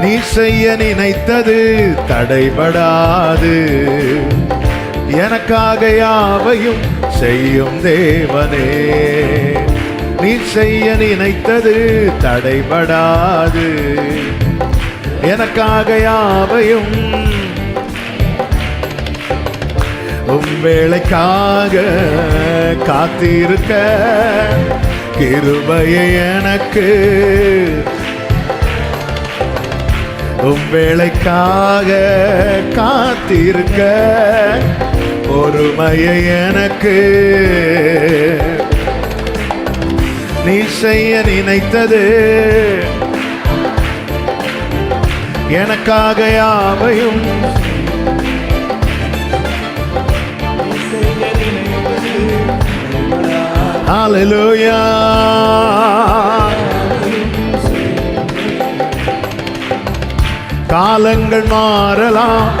நீ செய்ய நினைத்தது தடைபடாது. எனக்காக யாவையும் செய்யும் தேவனே. நீ செய்ய நினைத்தது தடைபடாது. எனக்காக யாவையும் உம் வேளைக்காக காத்திருக்க கிருபையை எனக்கு. உம் வேளைக்காக காத்திருக்க பொறுமையை எனக்கு. நீ செய்ய நினைத்தது எனக்காக யாவையும். ஹல்லேலூயா. காலங்கள் மாறலாம்,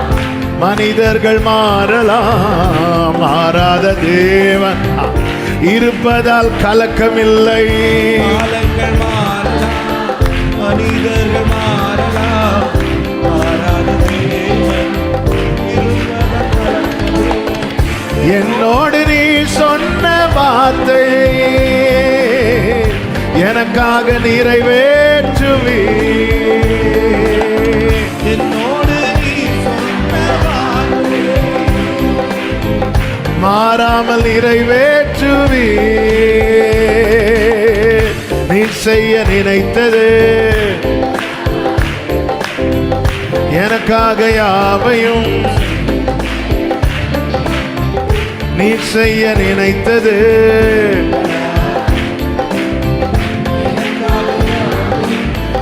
மனிதர்கள் மாறலாம், மாறாத தேவன் இருப்பதால் கலக்கமில்லை. காலங்கள் மாறலாம், மனிதர்கள் மாறலாம், மாறாத தேவன் இருப்பதால் கலக்கமில்லை. என்னோடு நீ சொன்ன வார்த்தை எனக்காக நிறைவேற்றுவி. என்னோடு நீ சொன்ன வார்த்தை மாறாமல் நிறைவேற்றுவி. நீ செய்ய நினைத்தது எனக்காக யாவையும். நீ செய்ய நினைத்தது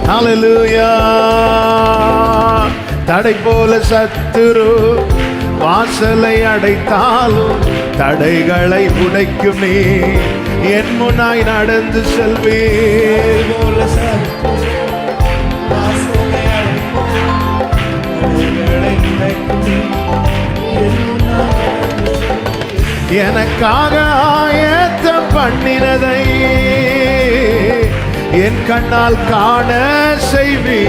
ஹல்லேலூயா. தடை போல சத்துரு வாசலை அடைத்தாலும் தடைகளை உடைக்கும் நீ என் முன்னாய் நடந்து செல்வே. எனக்காக ஆயத்தம் பண்ணினதை என் கண்ணால் காண செய்வே.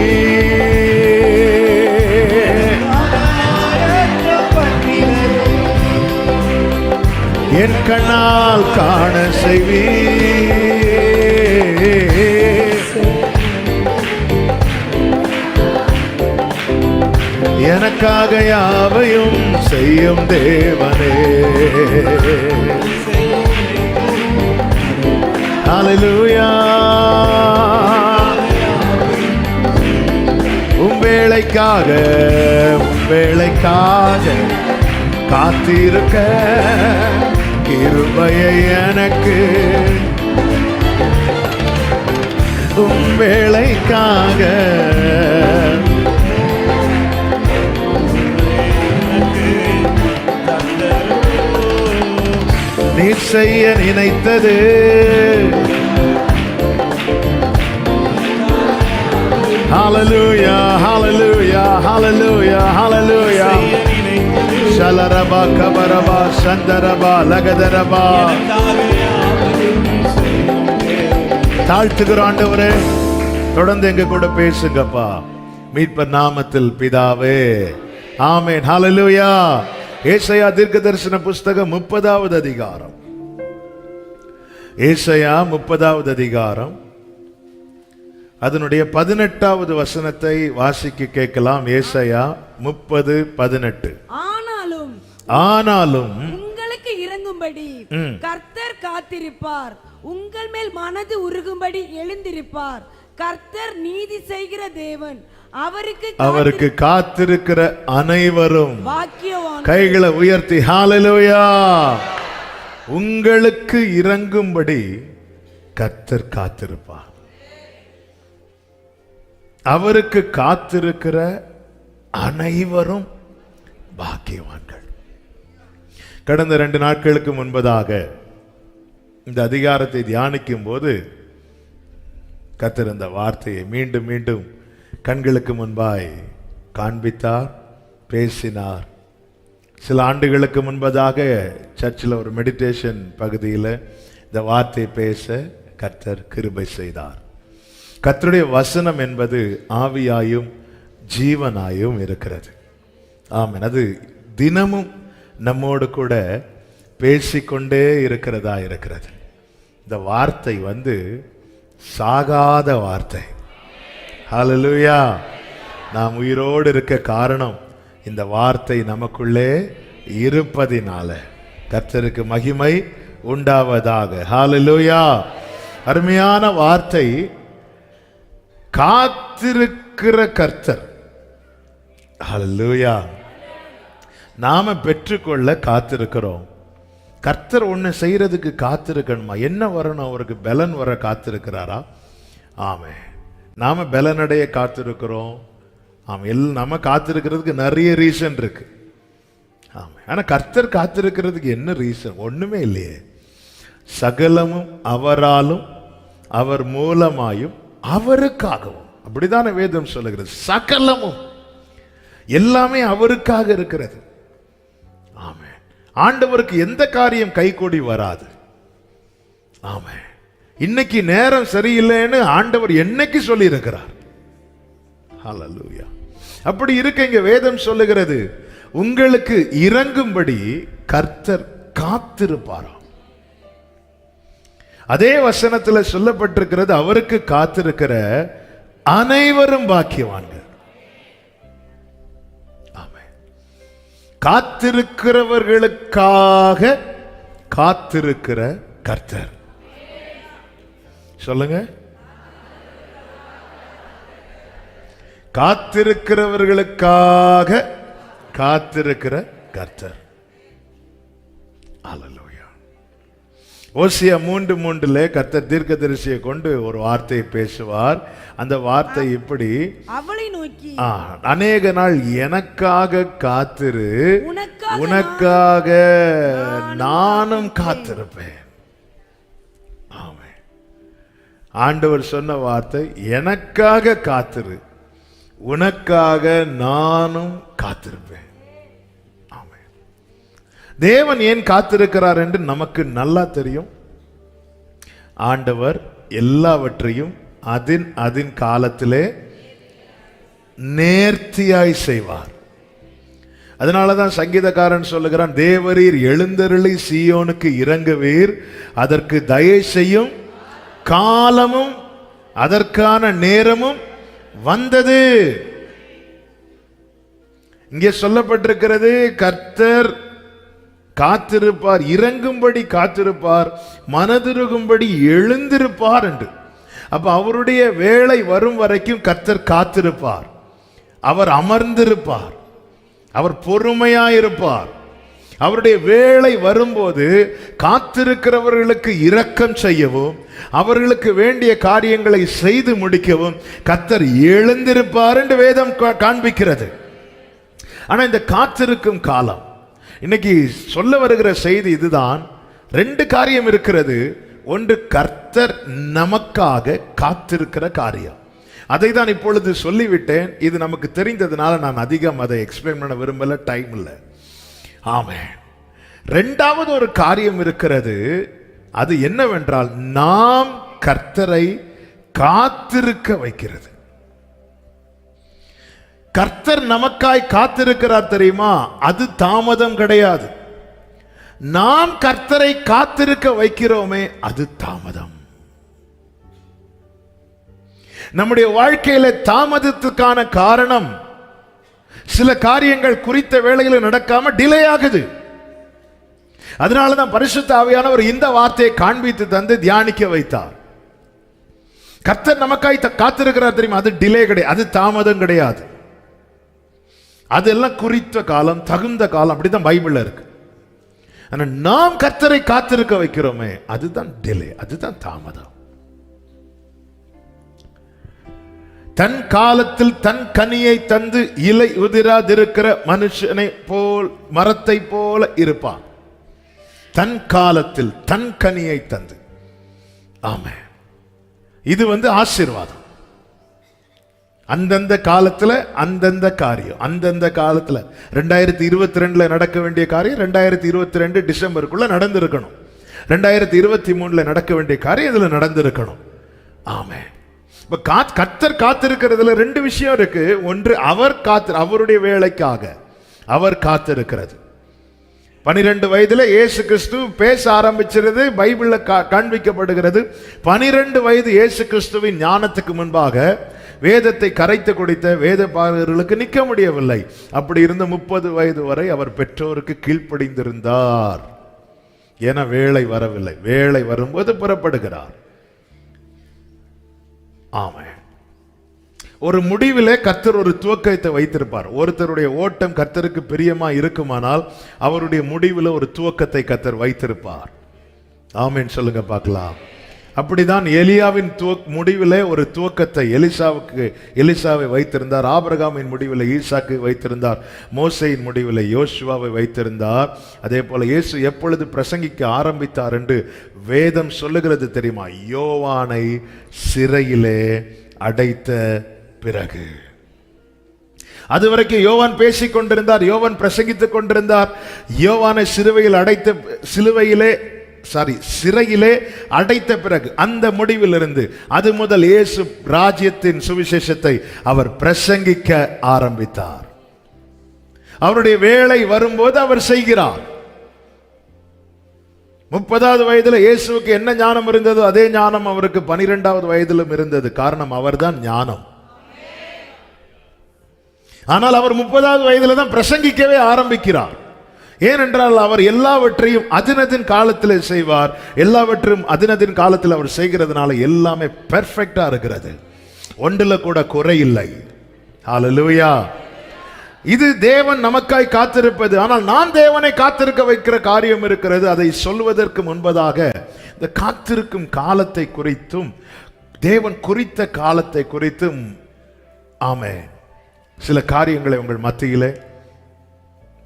என் கண்ணால் காண செய்வே. எனக்காக யாவையும் செய்யும் தேவனே. ஹல்லேலூயா. உம் வேளைக்காக காத்திருக்க கிருபையை எனக்கு. உம் வேளைக்காக நீ செய்ய நினைத்தது ஹல்லேலூயா, ஹல்லேலூயா, ஹல்லேலூயா, ஹல்லேலூயா. ஷலரபா கபரபா சந்தரபா லகதரபா. தாழ்த்துகிற ஆண்டவரே, தொடர்ந்து எங்க கூட பேசுங்கப்பா. மீட்பர் நாமத்தில் பிதாவே, ஆமென். ஹல்லேலூயா. ஏசாயா தீர்க்கதரிசன புஸ்தகம் 30வது அதிகாரம். ஏசாயா 30வது அதிகாரம் அதனுடைய 18வது வசனத்தை வாசிக்க கேட்கலாம். ஏசாயா 30:18. ஆனாலும் உங்களுக்கு இறங்கும்படி கர்த்தர் காத்திருப்பார், உங்கள் மேல் மனது உருகும்படி எழுந்திருப்பார். கர்த்தர் நீதி செய்கிற தேவன், அவருக்கு காத்திருக்கிற அனைவரும் பாக்கியவான். கைகளை உயர்த்தி ஹல்லேலூயா. உங்களுக்கு இறங்கும்படி கர்த்தர் காத்திருப்பார். அவருக்கு காத்திருக்கிற அனைவரும் பாக்கியவான்கள். கடந்த 2 நாட்களுக்கு முன்பதாக இந்த அதிகாரத்தை தியானிக்கும் போது கர்த்தர் இந்த வார்த்தையை மீண்டும் மீண்டும் கண்களுக்கு முன்பாய் காண்பித்தார், பேசினார். சில ஆண்டுகளுக்கு முன்பதாக சர்ச்சில் ஒரு மெடிடேஷன் பகுதியில் இந்த வார்த்தை பேச கர்த்தர் கிருபை செய்தார். கர்த்தருடைய வசனம் என்பது ஆவியாயும் ஜீவனாயும் இருக்கிறது. ஆமென். அது தினமும் நம்மோடு கூட பேசிக்கொண்டே இருக்கிறதா இருக்கிறது. இந்த வார்த்தை சாகாத வார்த்தை. ஹல்லேலூயா. நாம் உயிரோடு இருக்க காரணம் இந்த வார்த்தை நமக்குள்ளே இருப்பதினால. கர்த்தருக்கு மகிமை உண்டாவதாக. ஹல்லேலூயா. அருமையான வார்த்தை. காத்திருக்கிற கர்த்தர். ஹல்லேலூயா. நாம பெற்றுக்கொள்ள காத்திருக்கிறோம். கர்த்தர் ஒன்று செய்யறதுக்கு காத்திருக்கணுமா? என்ன வரணும்? அவருக்கு பலன் வர காத்திருக்கிறாரா? ஆமே. நாம பலனடைய காத்திருக்கிறோம். நம்ம காத்திருக்கிறதுக்கு நிறைய ரீசன் இருக்கு. ஆமா. ஆனா கர்த்தர் காத்திருக்கிறதுக்கு என்ன ரீசன்? ஒண்ணுமே இல்லையே. சகலமும் அவராலும் அவர் மூலமாயும் அவருக்காகவும். அப்படிதான வேதம் சொல்லுகிறது. சகலமும் எல்லாமே அவருக்காக இருக்கிறது. ஆமே. ஆண்டவருக்கு எந்த காரியம் கைகூடி வராது. ஆமே. இன்னைக்கு நேரம் சரியில்லைன்னு ஆண்டவர் என்னைக்கு சொல்லி இருக்கிறார். ஹல்லேலூயா. அப்படி இருக்க இங்க வேதம் சொல்லுகிறது, உங்களுக்கு இறங்கும்படி கர்த்தர் காத்திருப்பாராம். அதே வசனத்தில் சொல்லப்பட்டிருக்கிறது, அவருக்கு காத்திருக்கிற அனைவரும் பாக்கியவான்கள். காத்திருக்கிறவர்களுக்காக காத்திருக்கிற கர்த்தர். சொல்லுங்க. காத்திருக்கிறவர்களுக்காக காத்திருக்கிற கர்த்தர். அல்லேலூயா. ஓசியா 3:3 கர்த்தர் தீர்க்கதரிசியை கொண்டு ஒரு வார்த்தையை பேசுவார். அந்த வார்த்தை இப்படி, அவளை நோக்கி அநேக நாள் எனக்காக காத்திரு, உனக்காக நானும் காத்திருப்பேன். ஆமென். ஆண்டவர் சொன்ன வார்த்தை, எனக்காக காத்திரு, உனக்காக நானும் காத்திருப்பேன். ஆமென். தேவன் ஏன் காத்திருக்கிறார் என்று நமக்கு நல்லா தெரியும். ஆண்டவர் எல்லாவற்றையும் அதின் காலத்திலே நேர்த்தியாய் செய்வார். அதனாலதான் சங்கீதக்காரன் சொல்லுகிறான், தேவரீர் எழுந்தருளி சீயோனுக்கு இறங்குவீர், அதற்கு தயை செய்யும் காலமும் அதற்கான நேரமும் வந்தது. இங்கே சொல்லப்பட்டிருக்கிறது, கர்த்தர் காத்திருப்பார், இறங்கும்படி காத்திருப்பார், மனதிருகும்படி எழுந்திருப்பார் என்று. அப்ப அவருடைய வேளை வரும் வரைக்கும் கர்த்தர் காத்திருப்பார், அவர் அமர்ந்திருப்பார், அவர் பொறுமையாயிருப்பார். அவருடைய வேளை வரும்போது காத்திருக்கிறவர்களுக்கு இரக்கம் செய்யவும், அவர்களுக்கு வேண்டிய காரியங்களை செய்து முடிக்கவும் கர்த்தர் எழுந்திருப்பார் என்று வேதம் காண்பிக்கிறது. ஆனா இந்த காத்திருக்கும் காலம், இன்னைக்கு சொல்ல வருகிற செய்தி இதுதான். 2 காரியம் இருக்கிறது. ஒன்று, கர்த்தர் நமக்காக காத்திருக்கிற காரியம். அதை தான் இப்பொழுது சொல்லிவிட்டேன். இது நமக்கு தெரிந்ததுனால நான் அதிகம் அதை எக்ஸ்பிளைன் பண்ண விரும்பல, டைம் இல்லை. ஆமென். 2வது ஒரு காரியம் இருக்கிறது. அது என்னவென்றால், நாம் கர்த்தரை காத்திருக்க வைக்கிறது. கர்த்தர் நமக்காய் காத்திருக்கிறார் தெரியுமா? அது தாமதம் கிடையாது. நாம் கர்த்தரை காத்திருக்க வைக்கிறோமே, அது தாமதம். நம்முடைய வாழ்க்கையில தாமதத்துக்கான காரணம், சில காரியங்கள் குறித்த வேளையில் நடக்காம டிலே ஆகுது. அதனாலதான் பரிசுத்த ஆவியானவர் இந்த வார்த்தையை காண்பித்து தந்து தியானிக்க வைத்தார். கர்த்தர் நமக்காய் காத்திருக்கிறார் தெரியுமா? அது டிலே கிடையாது, அது தாமதம் கிடையாது. அதெல்லாம் குறித்த காலம், தகுந்த காலம். அப்படிதான் பைபிள்ல இருக்கு. ஆனா நாம் கர்த்தரை காத்திருக்க வைக்கிறோமே, அதுதான் டிலே, அதுதான் தாமதம். தன் காலத்தில் தன் கனியை தந்து இலை உதிராதிருக்கிற மனுஷனை போல், மரத்தை போல இருப்பான். தன் காலத்தில் தன் கனியை தந்து. ஆமென். இது ஆசீர்வாதம். அந்தந்த காலத்துல அந்தந்த காரியம், அந்தந்த காலத்துல 2022 நடக்க வேண்டிய காரியம் 2022 டிசம்பருக்குள்ள நடந்திருக்கணும். 2023 நடக்க வேண்டிய காரியம் இதுல நடந்திருக்கணும். ஆமென். இப்ப கர்த்தர் காத்திருக்கிறதுல ரெண்டு விஷயம் இருக்கு. ஒன்று அவருடைய வேலைக்காக அவர் காத்திருக்கிறது. 12 வயதுல இயேசு கிறிஸ்து பேச ஆரம்பிச்சிருது, பைபிள்ல காண்பிக்கப்படுகிறது. 12 வயது இயேசு கிறிஸ்துவின் ஞானத்துக்கு முன்பாக வேதத்தை கரைத்து குடித்த வேத பாரகர்களுக்கு நிற்க முடியவில்லை. அப்படி இருந்த 30 வயது வரை அவர் பெற்றோருக்கு கீழ்ப்படிந்திருந்தார். என வேளை வரவில்லை. வேளை வரும்போது புறப்படுகிறார். ஆமா, ஒரு முடிவிலே கர்த்தர் ஒரு துவக்கத்தை வைத்திருப்பார். ஒருத்தருடைய ஓட்டம் கர்த்தருக்கு பிரியமா இருக்குமானால் அவருடைய முடிவில் ஒரு துவக்கத்தை கர்த்தர் வைத்திருப்பார். ஆமென் சொல்லுங்க பார்க்கலாம். அப்படிதான் எலியாவின் முடிவிலே ஒரு துவக்கத்தை எலிசாவை வைத்திருந்தார். ஆபிரகாமின் முடிவில் ஈசாக்கு வைத்திருந்தார். மோசையின் முடிவில் யோசுவாவை வைத்திருந்தார். அதே போல இயேசு எப்பொழுது பிரசங்கிக்க ஆரம்பித்தார் என்று வேதம் சொல்லுகிறது தெரியுமா? யோவானை சிறையிலே அடைத்த பிறகு. அதுவரைக்கும் யோவான் பேசிக் கொண்டிருந்தார், யோவான் பிரசங்கித்துக் கொண்டிருந்தார். யோவானை சிறையிலே அடைத்த பிறகு அந்த முடிவிலிருந்து அது முதல் இயேசு ராஜ்யத்தின் சுவிசேஷத்தை அவர் பிரசங்கிக்க ஆரம்பித்தார். அவருடைய வேளை வரும்போது அவர் செய்கிறார். 30வது வயதுல இயேசுவுக்கு என்ன ஞானம் இருந்ததோ அதே ஞானம் அவருக்கு 12வது வயதிலும் இருந்தது. காரணம், அவர்தான் ஞானம். ஆனால் அவர் 30வது வயதுல தான் பிரசங்கிக்கவே ஆரம்பிக்கிறார். ஏனென்றால் அவர் எல்லாவற்றையும் அதினதின் காலத்தில் செய்வார். எல்லாவற்றையும் அதினதின் காலத்தில் அவர் செய்கிறதுனால எல்லாமே பெர்ஃபெக்ட்டா இருக்கிறது. ஒன்றுல கூட குறை இல்லை. ஹல்லேலூயா. இது தேவன் நமக்காய் காத்திருப்பது. ஆனால் நான் தேவனை காத்திருக்க வைக்கிற காரியம் இருக்கிறது. அதை சொல்வதற்கு முன்பதாக இந்த காத்திருக்கும் காலத்தை குறித்தும் தேவன் குறித்த காலத்தை குறித்தும் ஆமென் சில காரியங்களை உங்கள் மத்தியிலே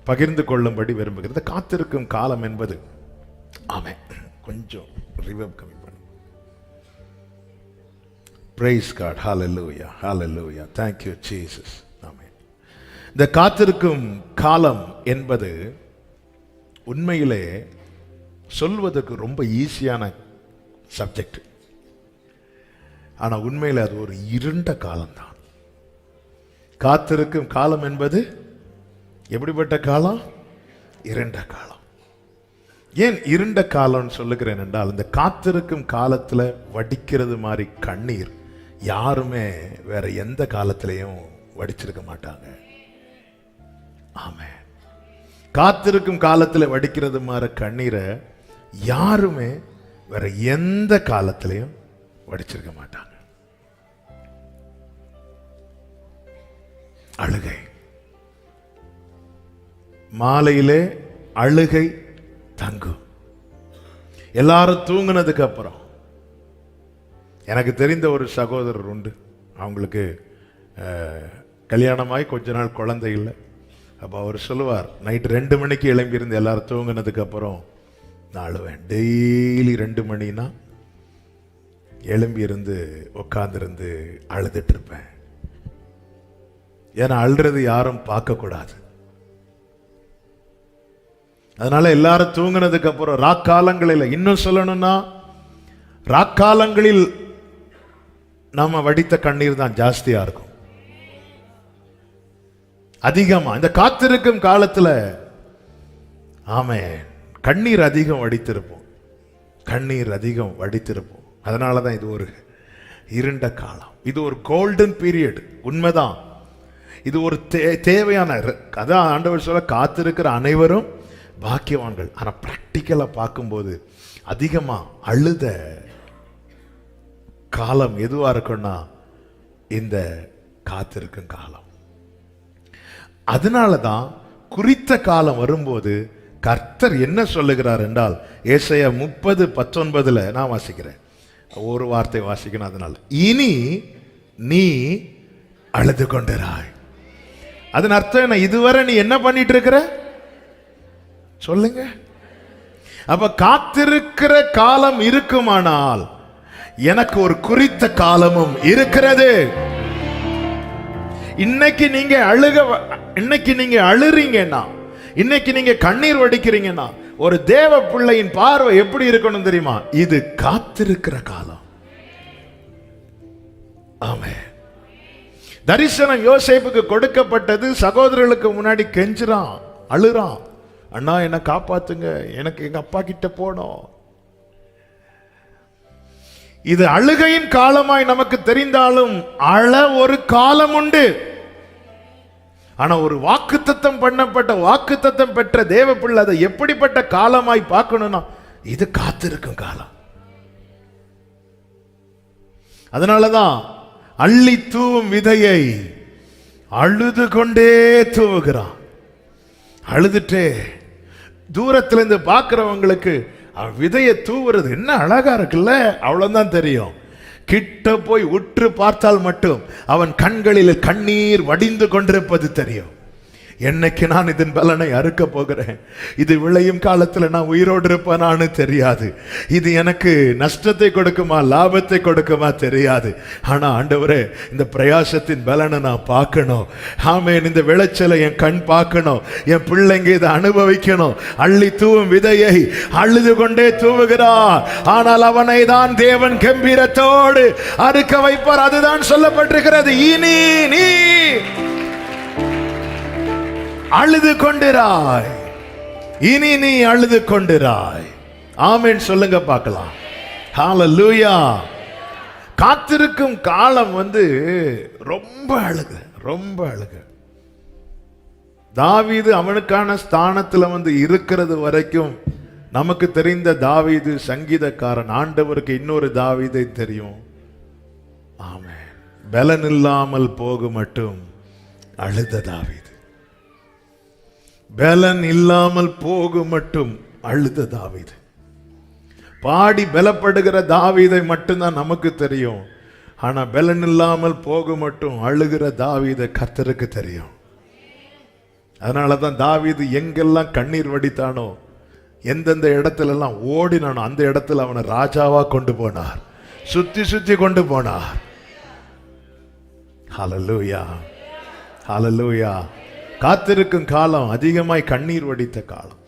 பகிர்ந்து கொள்ளும்படி விரும்புகிறது. காத்திருக்கும் காலம் என்பது ஆமென் கொஞ்சம் ரிவர்ப் கம்மி பண்ணு. Praise God. Hallelujah. Hallelujah. Thank you Jesus. ஆமென். இந்த காத்திருக்கும் காலம் என்பது உண்மையிலே சொல்வதற்கு ரொம்ப ஈஸியான சப்ஜெக்ட். ஆனா உண்மையிலே அது ஒரு இருண்ட காலம்தான். காத்திருக்கும் காலம் என்பது எப்படிப்பட்ட காலம்? இருண்ட காலம். ஏன் இருண்ட காலம் சொல்லுகிறேன் என்றால், இந்த காத்திருக்கும் காலத்துல வடிக்கிறது மாதிரி கண்ணீர் யாருமே வேற எந்த காலத்திலையும் வடிச்சிருக்க மாட்டாங்க. ஆமென். காத்திருக்கும் காலத்துல வடிக்கிறது மாதிரி கண்ணீரை யாருமே வேற எந்த காலத்திலையும் வடிச்சிருக்க மாட்டாங்க. அழுகை, மாலையிலே அழுகை தங்கும். எல்லாரும் தூங்கினதுக்கு அப்புறம் எனக்கு தெரிந்த ஒரு சகோதரர் உண்டு. அவங்களுக்கு கல்யாணமாய் கொஞ்ச நாள் குழந்தை இல்லை. அப்போ அவர் சொல்லுவார், நைட்டு 2 மணிக்கு எழும்பி இருந்து எல்லாரும் தூங்கினதுக்கு அப்புறம் நான் அழுவேன். டெய்லி 2 மணினா எழும்பி இருந்து உட்கார்ந்துருந்து அழுதுட்டு இருப்பேன். ஏன்னா அழுறது யாரும் பார்க்கக்கூடாது. அதனால எல்லாரும் தூங்கினதுக்கு அப்புறம் ராக்காலங்களில், இன்னும் சொல்லணும்னா ராக்காலங்களில் நாம வடித்த கண்ணீர் தான் ஜாஸ்தியா இருக்கும், அதிகமா. இந்த காத்திருக்கும் காலத்துல ஆமென் கண்ணீர் அதிகம் வடித்திருப்போம், கண்ணீர் அதிகம் வடித்திருப்போம். அதனாலதான் இது ஒரு இருண்ட காலம். இது ஒரு கோல்டன் பீரியட். உண்மைதான். இது ஒரு தேவையான, அதான் ஆண்டவர் சொல்ல காத்திருக்கிற அனைவரும் பாக்கியவான்கள். ஆனா பிராக்டிக்கலா பார்க்கும்போது அதிகமா அழுத காலம் எதுவா இருக்குன்னா இந்த காத்திருக்கும் காலம். அதனாலதான் குறித்த காலம் வரும்போது கர்த்தர் என்ன சொல்லுகிறார் என்றால், ஏசாயா 30:19 நான் வாசிக்கிறேன், ஒரு வார்த்தை வாசிக்கணும். அதனால இனி நீ அழுது கொண்டிராய். அதன் அர்த்தம் என்ன? இதுவரை நீ என்ன பண்ணிட்டு இருக்கிற சொல்லுங்க. அப்ப காத்திருக்கிற காலம் இருக்குமானால் எனக்கு ஒரு குறித்த காலமும் இருக்கிறது. இன்னைக்கு நீங்க அழுறீங்கன்னா, இன்னைக்கு நீங்க கண்ணீர் வடிக்கிறீங்கன்னா, ஒரு தேவ பிள்ளையின் பார்வை எப்படி இருக்கணும் தெரியுமா? இது காத்திருக்கிற காலம். ஆமென். தரிசனம் யோசேப்புக்கு கொடுக்கப்பட்டது. சகோதரர்களுக்கு முன்னாடி கெஞ்சுறான், அழுறான், அண்ணா என்ன காப்பாத்துங்க, எனக்கு எங்க அப்பா கிட்ட போனோம். இது அழுகையின் காலமாய் நமக்கு தெரிந்தாலும் அழ ஒரு காலம் உண்டு. ஆனா ஒரு வாக்குத்தத்தம் பண்ணப்பட்ட, வாக்குத்தத்தம் பெற்ற தேவ பிள்ளை அதை எப்படிப்பட்ட காலமாய் பார்க்கணும்னா இது காத்திருக்கும் காலம். அதனாலதான் அள்ளி தூவும் விதையை அழுது கொண்டே தூவுகிறான். அழுதுட்டே தூரத்துல இருந்து பார்க்கிறவங்களுக்கு விதையை தூவுறது என்ன அழகா இருக்குல்ல, அவ்வளவுதான் தெரியும். கிட்ட போய் உற்று பார்த்தால் மட்டும் அவன் கண்களில் கண்ணீர் வடிந்து கொண்டிருப்பது தெரியும். என்னைக்கு நான் இதன் பலனை அறுக்க போகிறேன், இது விளையும் காலத்தில் நான் உயிரோடு இருப்பேனான்னு தெரியாது. இது எனக்கு நஷ்டத்தை கொடுக்குமா லாபத்தை கொடுக்குமா தெரியாது. ஆனா ஆண்டவரே, இந்த பிரயாசத்தின் பலனை நான் பார்க்கணும். ஆமென். இந்த விளைச்சலை என் கண் பார்க்கணும், என் பிள்ளைங்க இதை அனுபவிக்கணும். அள்ளி தூவும் விதையை அழுது கொண்டே தூவுகிறார். ஆனால் அவனை தான் தேவன் கம்பீரத்தோடு அறுக்க வைப்பார். அதுதான் சொல்லப்பட்டிருக்கிறது. இனி நீ அழுது கொண்டிராய், இனி நீ அழுது கொண்டிராய். ஆமென் சொல்லுங்க பார்க்கலாம். ஹalleluya. காத்திருக்கும் காலம் ரொம்ப அழுக, ரொம்ப அழுக. தாவீது அவனுக்கான ஸ்தானத்துல இருக்கிறது வரைக்கும் நமக்கு தெரிந்த தாவீது சங்கீதக்காரன். ஆண்டவருக்கு இன்னொரு தாவீதை தெரியும். ஆமென். பலன் இல்லாமல் போக மட்டும் அழுத தாவீது, பலன் இல்லாமல் போக மட்டும் அழுத தாவீது. பாடி பலப்படுகிற தாவீதை மட்டும்தான் நமக்கு தெரியும். ஆனா பலன் இல்லாமல் போக மட்டும் அழுகிற தாவீதை கர்த்தருக்கு தெரியும். அதனாலதான் தாவீது எங்கெல்லாம் கண்ணீர் வடித்தானோ, எந்தெந்த இடத்துல எல்லாம் ஓடினானோ, அந்த இடத்துல அவனை ராஜாவா கொண்டு போனார், சுத்தி சுத்தி கொண்டு போனார். ஹalleluya, ஹalleluya. காத்திருக்கும் காலம் அதிகமாய் கண்ணீர் வடித்த காலம்.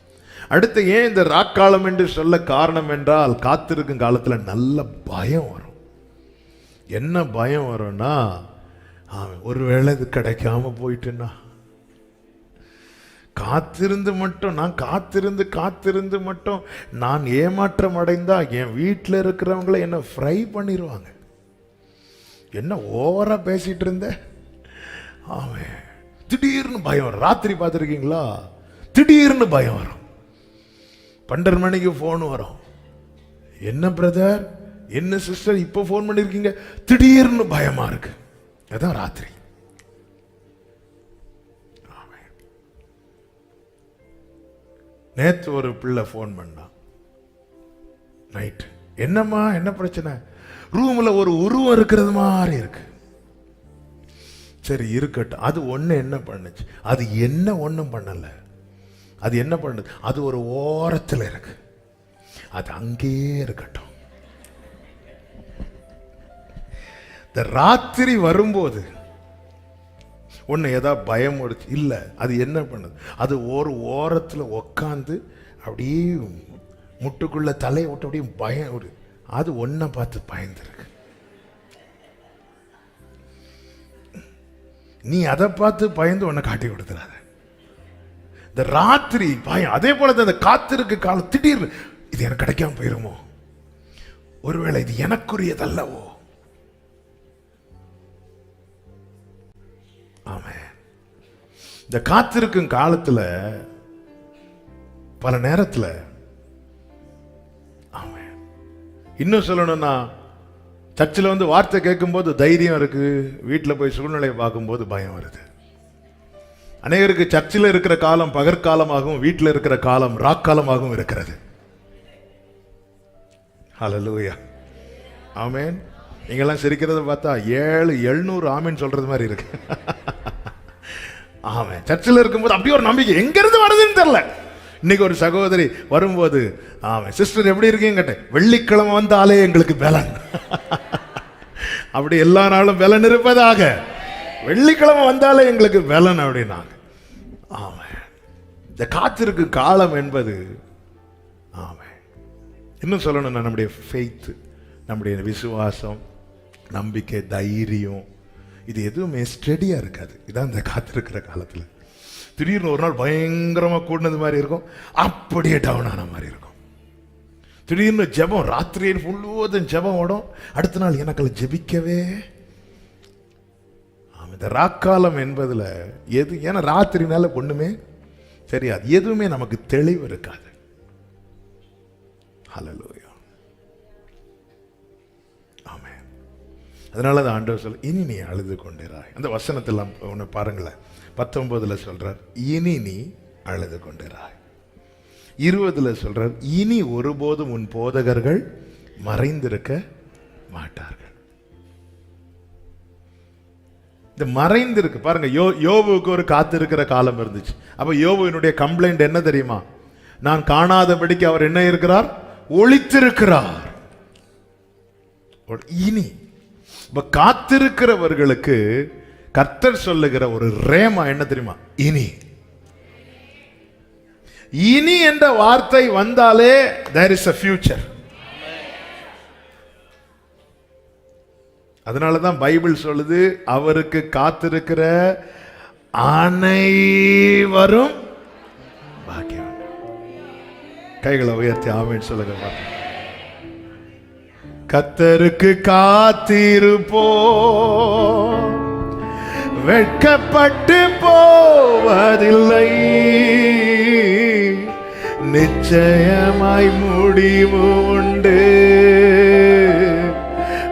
அடுத்து ஏன் இந்த ராக்காலம் என்று சொல்ல காரணம் என்றால், காத்திருக்கும் காலத்துல நல்ல பயம் வரும். என்ன பயம் வரும்னா, ஒருவேளை இது கிடைக்காம போயிட்டுன்னா, காத்திருந்து மட்டும் நான் காத்திருந்து மட்டும் நான் ஏமாற்றம் அடைந்தா என் வீட்டில் இருக்கிறவங்களை என்ன ஃப்ரை பண்ணிடுவாங்க. என்ன ஓவரா பேசிட்டு இருந்த. ஆமென். திடீர்னு பயம் வரும். ராத்திரி பார்த்துருக்கீங்களா? திடீர்னு பயம் வரும். 12 மணிக்கு போன் வரும். என்ன பிரதர், என்ன சிஸ்டர், இப்போ போன் பண்ணிருக்கீங்க? திடீர்னு பயமா இருக்கு. அதான் ராத்திரி. நேத்து ஒரு பிள்ளை போன் பண்ணா நைட். என்னம்மா, என்ன பிரச்சனை? ரூம்ல ஒரு உருவம் இருக்கிறது மாதிரி இருக்கு. சரி இருக்கட்டும். அது ஒண்ணு என்ன பண்ணுச்சு? அது என்ன ஒண்ணும் பண்ணல. அது என்ன பண்ணுது? அது ஒரு ஓரத்தில் இருக்கு. அது அங்கேயே இருக்கட்டும். இந்த ராத்திரி வரும்போது ஒண்ணு ஏதாவது பயம் ஓடுச்சு இல்ல, அது என்ன பண்ணுது? அது ஒரு ஓரத்தில் உக்காந்து அப்படியே முட்டுக்குள்ள தலையை விட்டு அப்படியே பயம். அது ஒன்ன பார்த்து பயந்துருக்கு. நீ அதை பார்த்து பயந்து உன்னை காட்டி கொடுத்துறாத. இந்த ராத்திரி பயம். அதே போல இந்த காத்திருக்கு காலம். திடீர்னு இது எனக்கு கிடைக்காம போயிருமோ, ஒருவேளை இது எனக்குரியதல்லவோ. ஆமென். இந்த காத்திருக்கும் காலத்துல பல நேரத்துல, ஆமென், இன்னும் சொல்லணும்னா, சர்ச்சில் வார்த்தை கேட்கும்போது தைரியம் இருக்கு, வீட்டில் போய் சூழ்நிலையை பார்க்கும்போது பயம் வருது. அநேகருக்கு சர்ச்சில் இருக்கிற காலம் பகற்காலமாகவும் வீட்டில் இருக்கிற காலம் ராக்காலமாகவும் இருக்கிறது. ஹல்லேலூயா, ஆமென். நீங்கெல்லாம் சிரிக்கிறத பார்த்தா 700 ஆமென் சொல்றது மாதிரி இருக்கு. ஆமென். சர்ச்சில் இருக்கும்போது அப்படியே ஒரு நம்பிக்கை எங்கிருந்து வருதுன்னு தெரியல. இன்னைக்கு ஒரு சகோதரி வரும்போது, ஆமென் சிஸ்டர் எப்படி இருக்கீங்க கேட்டேன். வெள்ளிக்கிழமை வந்தாலே எங்களுக்கு பலன். அப்படி எல்லா நாளும் பலன் இருப்பதாக. வெள்ளிக்கிழமை வந்தாலே எங்களுக்கு பலன் அப்படின்னாங்க. ஆமென். இந்த காத்திருக்கு காலம் என்பது, ஆமென், இன்னும் சொல்லணும்னா நம்முடைய ஃபெய்த், நம்முடைய விசுவாசம், நம்பிக்கை, தைரியம், இது எதுவுமே ஸ்டெடியா இருக்காது. இதான் இந்த காத்திருக்கிற காலத்துல திடீர்னு ஒரு நாள் பயங்கரமா கூடினது மாதிரி இருக்கும், அப்படியே டவுன் ஆன மாதிரி இருக்கும். திடீர்னு ஜெபம், ராத்திரியில் முழுவதும் ஜெபம் ஓடும், அடுத்த நாள் எனக்குள்ள ஜெபிக்கவே. இந்த ராக்காலம் என்பதுல எது, ஏன்னா ராத்திரினால ஒண்ணுமே தெரியாது, எதுவுமே நமக்கு தெளிவு இருக்காது. ஹல்லேலூயா, ஆமென். அதனால தான் ஆண்டவர் சொல்ல, இனி நீ அழுது கொண்டிராய். அந்த வசனத்தெல்லாம் ஒன்று பாருங்களேன், 19 சொல்றார், இனி நீ அழுது கொண்டிராய். 20 சொல்றார், இனி ஒருபோதும் உன் போதகர்கள் மறைந்திருக்க மாட்டார்கள். இந்த மறைந்திருக்கு பாருங்க, யோபுக்கு ஒரு காத்திருக்கிற காலம் இருந்துச்சு. அப்ப யோபுவினுடைய கம்ப்ளைண்ட் என்ன தெரியுமா? நான் காணாதபடிக்கு அவர் என்ன இருக்கிறார்? ஒளித்திருக்கிறார். இனி இப்ப காத்திருக்கிறவர்களுக்கு கர்த்தர் சொல்லுகிற ஒரு ரேமா என்ன தெரியுமா? இனி. இனி என்ற வார்த்தை வந்தாலே there is a future. அதனாலதான் பைபிள் சொல்லுது, அவருக்கு காத்திருக்கிற அனைவரும் பாக்கியம். கைகளை உயர்த்தி ஆமென் சொல்லுங்க. கர்த்தருக்கு காத்திருப்போம், வெட்கப்பட்டு போவதில்லை, நிச்சயமாய் முடிவு உண்டு,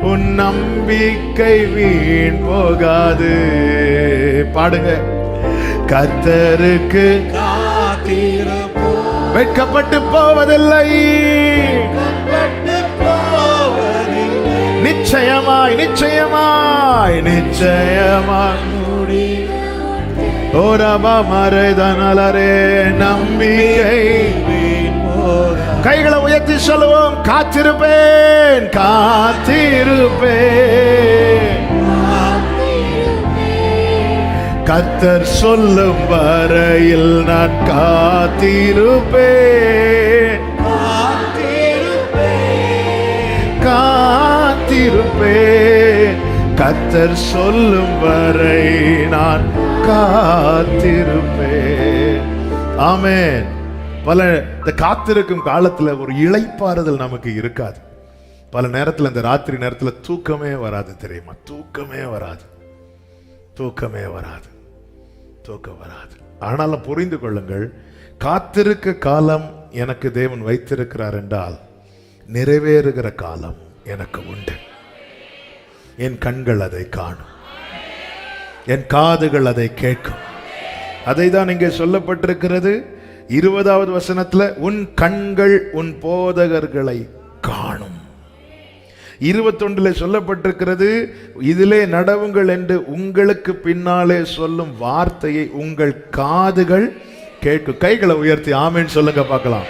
உன் நம்பிக்கை வீண் போகாது. பாடுங்க. கர்த்தருக்கு காத்திருப்போம், வெட்கப்பட்டு போவதில்லை, நிச்சயமாய் நிச்சயமாய் நிச்சயமாய் ஓரபா மறைதனலரே நம்பிக்கை. கைகளை உயர்த்தி சொல்லுவோம், காத்திருப்பேன் காத்திருப்பேன், கர்த்தர் சொல்லும் வரையில் நான் காத்திருப்பேன் காத்திருப்பேன், கர்த்தர் சொல்லும் வரை நான் காத்திருப்பேன். ஆமென். பல இந்த காத்திருக்கும் காலத்துல ஒரு இளைப்பாறுதல் நமக்கு இருக்காது. பல நேரத்துல இந்த ராத்திரி நேரத்துல தூக்கமே வராது தெரியுமா? தூக்கமே வராது, தூக்கமே வராது, தூக்கம் வராது. ஆனாலும் புரிந்து கொள்ளுங்கள், காத்திருக்க காலம் எனக்கு தேவன் வைத்திருக்கிறார் என்றால் நிறைவேறுகிற காலம் எனக்கு உண்டு. என் கண்கள் அதை காணும், என் காதுகள் அதை கேட்கும். அதை தான் இங்கே சொல்லப்பட்டிருக்கிறது 20வது வசனத்துல, உன் கண்கள் உன் போதகர்களை காணும். 21 சொல்லப்பட்டிருக்கிறது, இதிலே நடவுங்கள் என்று உங்களுக்கு பின்னாலே சொல்லும் வார்த்தையை உங்கள் காதுகள் கேட்கும். கைகளை உயர்த்தி ஆமென் சொல்லுங்க பார்க்கலாம்.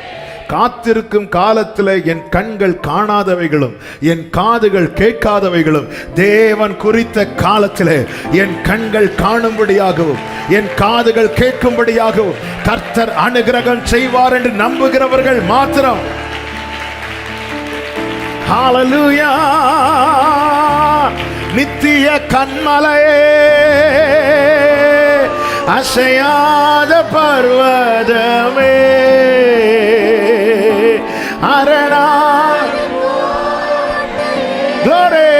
காத்திருக்கும் காலத்தில் என் கண்கள் காணாதவைகளும் என் காதுகள் கேட்காதவைகளும் தேவன் குறித்த காலத்தில் என் கண்கள் காணும்படியாகவும் என் காதுகள் கேட்கும்படியாகவும் கர்த்தர் அனுகிரகம் செய்வார் என்று நம்புகிறவர்கள் மாத்திரம். ஹல்லேலூயா. நித்திய கன்மலையே, அசையாத பர்வதமே, அரணா glory,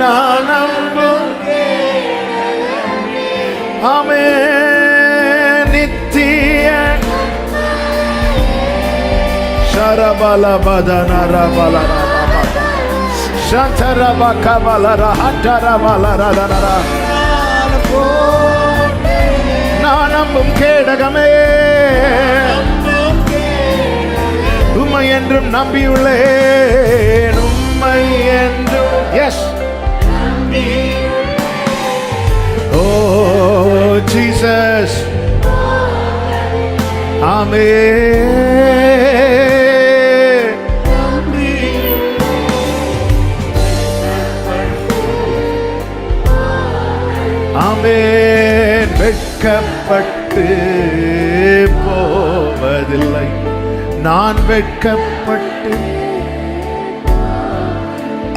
நான் நம்பும் ஆமென். நித்திய சரபலபதனரபலரப சந்தரபகபலரஹட்டரபலரதனரா, நான் நம்பும் கேடகமே, உம்மை என்றும் நம்பியுள்ளேன், உம்மை என்றும். எஸ், ஓ ஜீசஸ், ஆமென். ஆமென். வெட்கப்பட்டு போவதில்லை, நான் வெட்கப்பட்டு.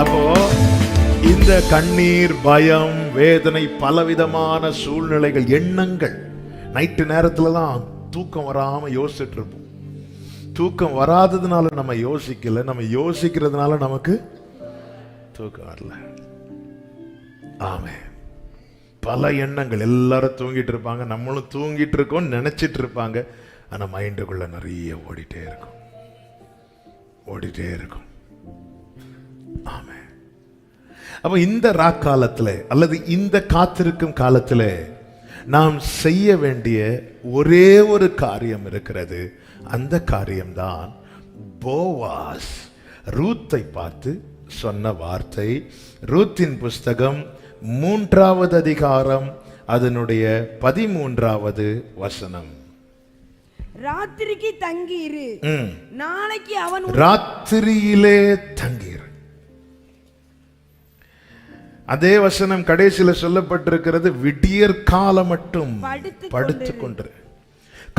அப்போ இந்த கண்ணீர், பயம், வேதனை, பலவிதமான சூழ்நிலைகள், எண்ணங்கள், நைட்டு நேரத்துலலாம் தூக்கம் வராம யோசிச்சுட்டு இருப்போம். தூக்கம் வராததுனால நம்ம யோசிக்கல, நம்ம யோசிக்கிறதுனால நமக்கு தூக்கம் வரல. ஆமே, பல எண்ணங்கள். எல்லாரும் தூங்கிட்டு இருப்பாங்க, நம்மளும் தூங்கிட்டு இருக்கோம் நினைச்சிட்டு இருப்பாங்க. ஆனா மைண்டுக்குள்ள நிறைய ஓடிட்டே இருக்கும். ஆமே. அப்ப இந்த ராக்காலத்துல அல்லது இந்த காத்திருக்கும் காலத்துல நாம் செய்ய வேண்டிய ஒரே ஒரு காரியம் இருக்கிறது. அந்த காரியம்தான் போவாஸ் ரூத்தை பார்த்து சொன்ன வார்த்தை. ரூத்தின் புஸ்தகம் 3வது அதிகாரம் அதனுடைய 13வது வசனம். ராத்திரிக்கு தங்கியிரு, நாளைக்கு அவன் ராத்திரியிலே தங்கியிரு. அதே வசனம் கடைசியில சொல்லப்பட்டிருக்கிறது, விடியற் காலம் மட்டும் படுத்துக் கொண்டு.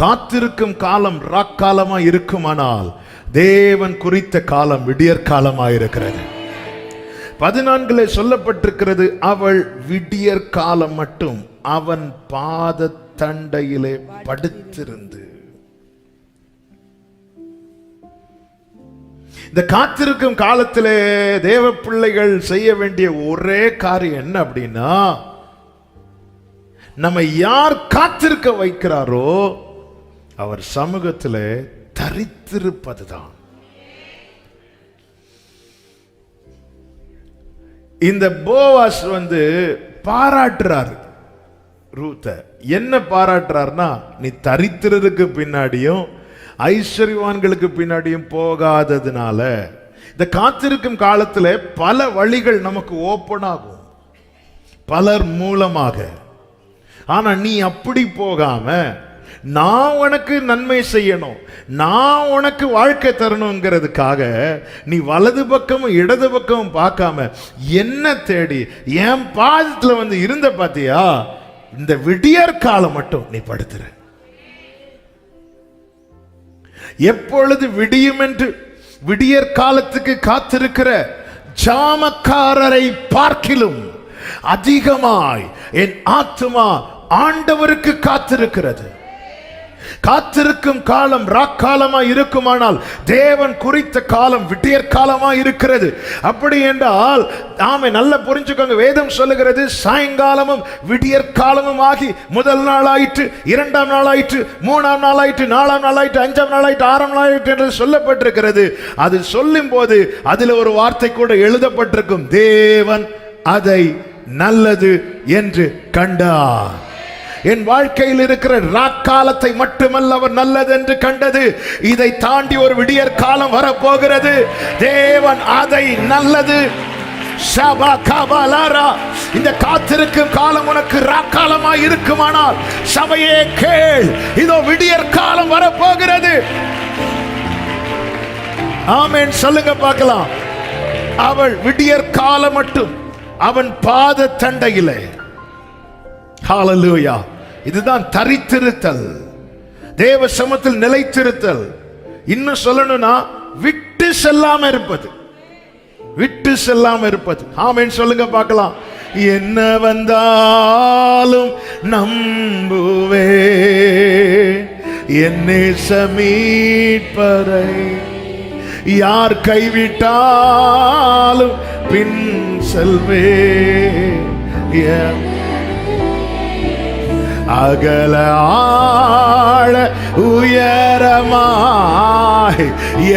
காத்திருக்கும் காலம் ராக்காலமா இருக்குமானால் தேவன் குறித்த காலம் விடியற் காலமா இருக்கிறது. 14 சொல்லப்பட்டிருக்கிறது, அவள் விடியற் காலம் மட்டும் அவன் பாத தண்டையிலே படுத்திருந்து. இந்த காத்திருக்கும் காலத்திலே தேவ பிள்ளைகள் செய்ய வேண்டிய ஒரே காரியம் என்ன அப்படின்னா, நம்ம யார் காத்திருக்க வைக்கிறாரோ அவர் சமூகத்தில் தரித்திருப்பதுதான். இந்த போவாஸ் பாராட்டுறாரு ரூத்தை. என்ன பாராட்டுறாருன்னா, நீ தரித்திரருக்கு பின்னாடியும் ஐஸ்வர்யவான்களுக்கு பின்னாடியும் போகாததுனால இந்த காத்திருக்கும் காலத்துல பல வழிகள் நமக்கு ஓப்பன் ஆகும் பலர் மூலமாக. ஆனா நீ அப்படி போகாம, நான் உனக்கு நன்மை செய்யணும், நான் உனக்கு வாழ்க்கை தரணுங்கிறதுக்காக நீ வலது பக்கமும் இடது பக்கமும் பார்க்காம என்ன தேடி என் பாதத்துல இருந்த பாத்தியா, இந்த விடியற் காலம் மட்டும் நீ படுத்துற. எப்பொழுது விடியும் என்று விடியற் காலத்துக்கு காத்திருக்கிற ஜாமக்காரரை பார்க்கிலும் அதிகமாய் என் ஆத்துமா ஆண்டவருக்கு காத்திருக்கிறது. காத்திருக்கும் காலம் ராக்காலமா இருக்குமானால் தேவன் குறித்த காலம் விடியற் காலமா இருக்கிறது. அப்படி என்றால் நாம நல்லா புரிஞ்சுக்கோங்க, வேதம் சொல்லுகிறது, சாயங்காலமும் விடியற் காலமும் ஆகி முதல் நாள் ஆயிற்று, 2ஆம் நாள் ஆயிற்று, 3ஆம் நாள் ஆயிற்று, 4ஆம் நாள் ஆயிற்று, 5ஆம் நாள் ஆயிற்று, 6ஆம் நாள் ஆயிற்று என்று சொல்லப்பட்டிருக்கிறது. அது சொல்லும் போது அதில் ஒரு வார்த்தை கூட எழுதப்பட்டிருக்கும், தேவன் அதை நல்லது என்று கண்டார். என் வாழ்க்கையில் இருக்கிற ராக்காலத்தை மட்டுமல்ல அவர் நல்லது என்று கண்டது, இதை தாண்டி ஒரு விடியற் காலம் வரப்போகிறது. தேவன் அதை நல்லது. இந்த காத்திருக்கும் காலம் உனக்கு ராக்காலமாய் இருக்குமானால் சபையே கேள், இதோ விடியற் காலம் வரப்போகிறது. ஆமென் சொல்லுங்க பார்க்கலாம். அவள் விடியற் காலம் மட்டும் அவன் பாத தண்டையிலே. ஹalleluya. இதுதான் தரித்திருத்தல், தேவ சமூகத்தில் நிலைத்திருத்தல். இன்னும் சொல்லணும்னா விட்டு செல்லாம இருப்பது, விட்டு செல்லாம இருப்பது. ஆமென் சொல்லுங்க பார்க்கலாம். என்ன வந்தாலும் நம்புவே என்னை மீட்பரை, யார் கைவிட்டாலும் பின் செல்வே. அகல ஆழ உயரமாய்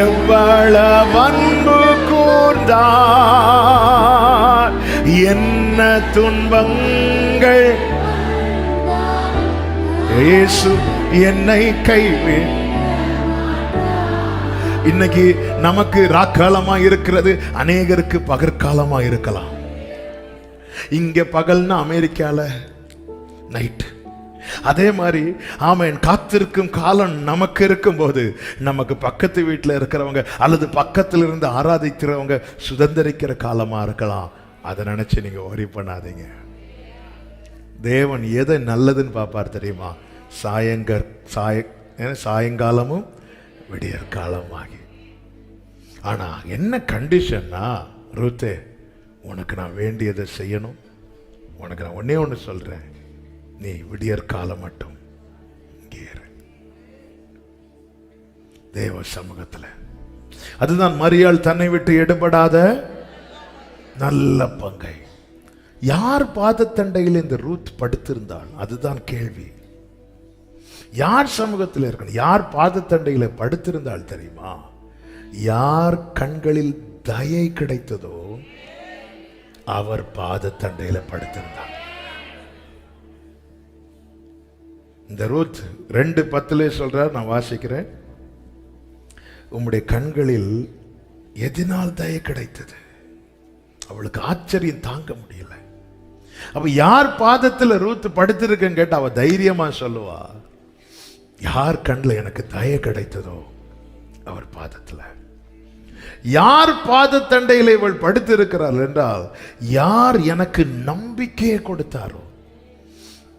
எவ்வளவு அன்பு கூர்ந்தார், என்ன துன்பங்கள் இயேசு என்னை கைவிட. இன்னைக்கு நமக்கு ராக்காலமா இருக்கிறது, அநேகருக்கு பகற்காலமா இருக்கலாம். இங்க பகல்னா அமெரிக்கால நைட். அதே மாதிரி ஆமென், காத்திருக்கும் காலம் நமக்கு இருக்கும்போது நமக்கு பக்கத்து வீட்டில் இருக்கிறவங்க அல்லது பக்கத்தில் இருந்து ஆராதிக்கிறவங்க சுதந்திரிக்கிற காலமா இருக்கலாம். அதை நினைச்சு நீங்க worry பண்ணாதீங்க. தேவன் எதை நல்லதுன்னு பார்ப்பார் தெரியுமா? சாயங்காலமும் விடியற் காலமாகி. ஆனா என்ன கண்டிஷன்னா, ரூத்தே உனக்கு நான் வேண்டியதை செய்யணும். உனக்கு நான் ஒன்னே ஒன்று சொல்றேன், நீ விடியற் காலம் மட்டும் இங்கே இரு தேவ சமூகத்துல. அதுதான் மரியாள் தன்னை விட்டு எடுபடாத நல்ல பங்கை. யார் பாதத்தண்டையில் இந்த ரூத் படுத்திருந்தாள்? அதுதான் கேள்வி. யார் சமூகத்தில் இருக்கணும்? யார் பாதத்தண்டையில படுத்திருந்தாள் தெரியுமா? யார் கண்களில் தயை கிடைத்ததோ அவர் பாதத்தண்டையில படுத்திருந்தார். இந்த ரூத் 2:10 சொல்றார், நான் வாசிக்கிறேன். உம்முடைய கண்களில் எதனால் தயை கிடைத்தது? அவளுக்கு ஆச்சரியம் தாங்க முடியல. அப்ப யார் பாதத்துல ரூத் படுத்திருக்கன்னு கேட்டா அவ தைரியமா சொல்லுவா, யார் கண்ணில் எனக்கு தயை கிடைத்ததோ அவர் பாதத்துல. யார் பாதத்தண்டையில் இவள் படுத்திருக்கிறாள் என்றால் யார் எனக்கு நம்பிக்கையை கொடுத்தாரோ.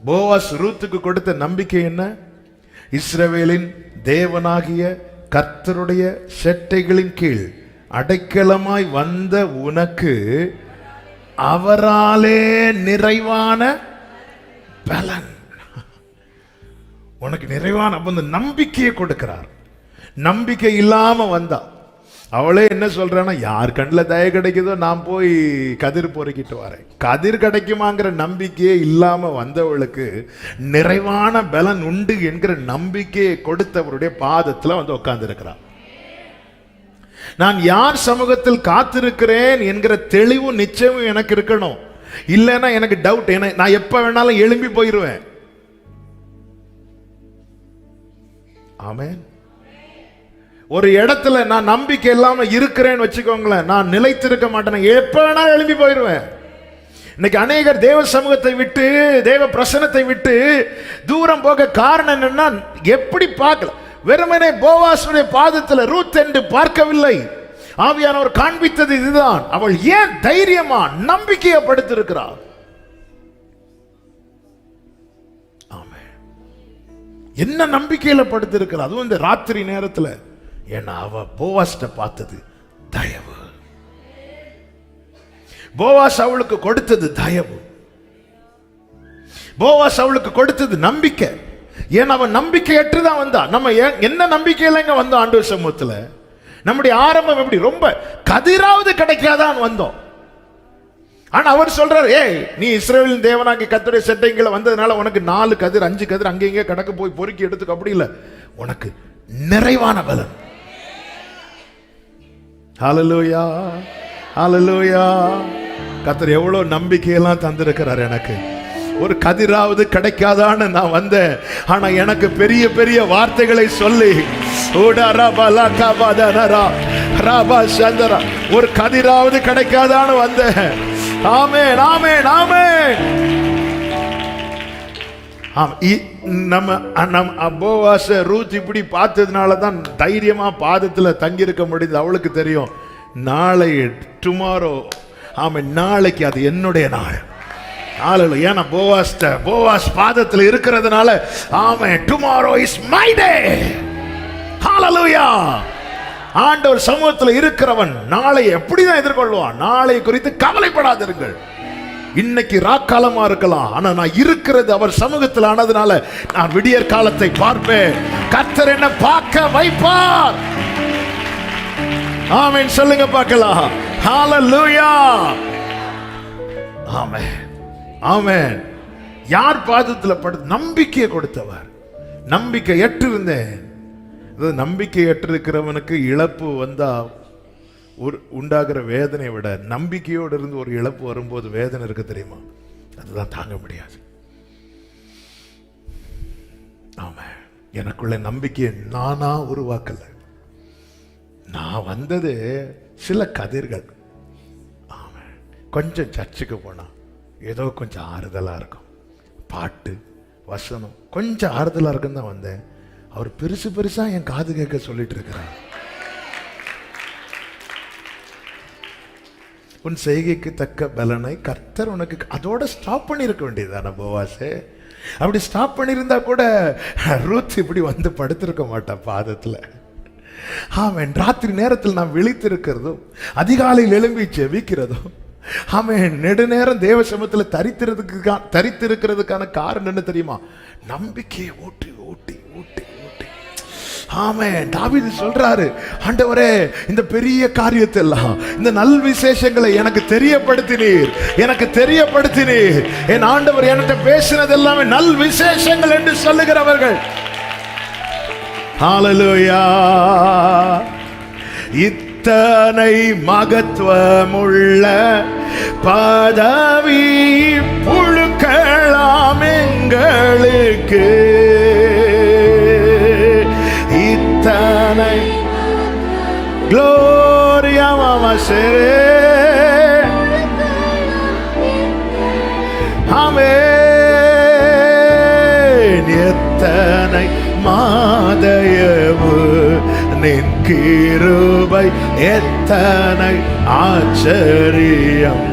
போவாஸ் ரூத்துக்கு கொடுத்த நம்பிக்கை என்ன? இஸ்ரவேலின் தேவனாகிய கர்த்தருடைய செட்டைகளின் கீழ் அடைக்கலமாய் வந்த உனக்கு அவராலே நிறைவான பலன். உனக்கு நிறைவான அந்த நம்பிக்கையை கொடுக்கிறார். நம்பிக்கை இல்லாம வந்தா அவளே என்ன சொல்றான்னா, யார் கண்ணில் தயை கிடைக்குதோ நான் போய் கதிர் பொறுக்கிட்டு வரேன். கதிர் கிடைக்குமாங்கிற நம்பிக்கையே இல்லாம வந்தவளுக்கு நிறைவான பலன் உண்டு என்கிற நம்பிக்கையை கொடுத்தவருடைய பாதத்துல வந்து உட்கார்ந்து இருக்கிறார். நான் யார் சமூகத்தில் காத்திருக்கிறேன் என்கிற தெளிவும் நிச்சயமும் எனக்கு இருக்கணும். இல்லைன்னா எனக்கு டவுட். நான் எப்ப வேணாலும் எழும்பி போயிருவேன். ஆமென். ஒரு இடத்துல நான் நம்பிக்கை இல்லாம இருக்கிறேன்னு வச்சுக்கோங்களேன், நான் நிலைத்திருக்க மாட்டேன். எப்ப வேணாலும் எழும்பி போயிருவேன். இன்னைக்கு அநேகர் தேவ சமூகத்தை விட்டு, தேவ பிரசனத்தை விட்டு தூரம் போக காரணம் என்னன்னா, எப்படி பார்க்கல, வெறுமனே போவாசுடைய பாதத்தில் ரூத் என்று பார்க்கவில்லை. ஆவியானவர் காண்பித்தது இதுதான். அவள் ஏன் தைரியமா நம்பிக்கையை படுத்திருக்கிறாள். என்ன நம்பிக்கையில படுத்திருக்கிறாள்? அதுவும் இந்த ராத்திரி நேரத்துல. ஏன்னா அவ போவாஸ்ட பார்த்தது தயவு. போவாஸ் அவளுக்கு கொடுத்தது தயவு. போவாஸ் அவளுக்கு கொடுத்தது நம்பிக்கை. ஏன்னா அவன் நம்பிக்கையற்றுதான் வந்தா. நம்ம என்ன நம்பிக்கையில இங்க வந்தோம் ஆண்டவர் சமூகத்துல? நம்முடைய ஆரம்பம் எப்படி? ரொம்ப கதிராவது கிடைக்காதான் வந்தோம். ஆனா அவர் சொல்றாரு, ஏய் நீ இஸ்ரவேலின் தேவனாகிய கர்த்தருடைய செட்டைகளை வந்ததுனால உனக்கு 4 கதிர் 5 கதிர் அங்கே இங்கே கடக்க போய் பொறுக்கி எடுத்துக்க. அப்படி இல்லை, உனக்கு நிறைவான பலன். ஹல்லேலூயா, ஹல்லேலூயா. கர்த்தர் எவ்வளவு நம்பிக்கையெல்லாம் தந்திருக்கிறார் எனக்கு. ஒரு கதிராவது கிடைக்காதான்னு நான் வந்தேன். ஆனா எனக்கு பெரிய பெரிய வார்த்தைகளை சொல்லி ஒரு கதிராவது கிடைக்காதான்னு வந்தேன். ஆமென், ஆமென், ஆமென். நம்ம போவாஸ் ரூத் இப்படி பார்த்ததுனால தான் தைரியமா பாதத்துல தங்கி இருக்க முடியுது. அவளுக்கு தெரியும், நாளை டுமாரோ, ஆமென், நாளைக்கு அது என்னுடைய நாள். ஏன்னா போவாஸ் பாதத்தில் இருக்கிறதுனால, ஆமென், டுமாரோ இஸ் மை டே. ஹல்லேலூயா. ஆண்டவர் சமூகத்தில் இருக்கிறவன் நாளை எப்படிதான் எதிர்கொள்வான்? நாளை குறித்து கவலைப்படாதீர்கள். இன்னைக்கு ராக்காலமா இருக்கலாம், ஆனா நான் இருக்கிறது அவர் சமூகத்தில் ஆனதுனால நான் விடியற் காலத்தை பார்ப்பேன். கர்த்தர் என்ன பார்க்க வைப்பார். ஆமென் சொல்லுங்க பார்க்கலாம். ஹல்லேலூயா. ஆமென், ஆமென். யார் பாதத்தில் படுத்து நம்பிக்கையை கொடுத்தவர். நம்பிக்கை ஏற்றிருந்தேன். நம்பிக்கை ஏற்றிருக்கிறவனுக்கு இழப்பு வந்தா உண்டாகிற வேதனை விட நம்பிக்கையோடு இருந்து ஒரு இழப்பு வரும்போது வேதனை இருக்கு தெரியுமா? அதுதான் தாங்க முடியாது. ஆமா, எனக்குள்ள நம்பிக்கையை நானா உருவாக்கல. நான் வந்தது சில கதிர்கள். ஆமா, கொஞ்சம் சர்ச்சுக்கு போனா ஏதோ கொஞ்சம் ஆறுதலா இருக்கும், பாட்டு வசனம் கொஞ்சம் ஆறுதலா இருக்குன்னு தான் வந்தேன். அவர் பெருசு பெருசா என் காது கேட்க சொல்லிட்டு இருக்கிறார். உன் செய்கைக்கு தக்க பலனை கர்த்தர் உனக்கு. அதோட ஸ்டாப் பண்ணிருக்க வேண்டியதான போவாசே. அப்படி ஸ்டாப் பண்ணியிருந்தா கூட ரூத் இப்படி வந்து படுத்திருக்க மாட்டா பாதத்துல. ஆமென். ராத்திரி நேரத்தில் நாம் விழித்திருக்கிறதும் அதிகாலையில் எழும்பி ஜெபிக்கிறதும் ஆமென். நெடுநேரம் தேவ சமூகத்துல தரித்திருக்கிறதுக்கான காரணம் என்ன தெரியுமா? நம்பிக்கையை ஊட்டி ஊட்டி ஊட்டி ஊட்டி. ஆமென். தாவீது சொல்றாரு, ஆண்டவரே இந்த பெரிய காரியத்தை எல்லாம், இந்த நல் விசேஷங்களை எனக்கு தெரியப்படுத்தினீர், எனக்கு தெரியப்படுத்தினீர். என் ஆண்டவர் என்கிட்ட பேசினது எல்லாமே நல் விசேஷங்கள் என்று சொல்லுகிறவர்கள். ஹல்லேலூயா. இத்தனை மகத்துவமுள்ள பதவி புழுக்கலாம் எங்களுக்கு, இத்தனை gloria mamasere. ஆமென். எத்தனை மாதயவு நின் கிருபை, எத்தனை ஆச்சரியம்,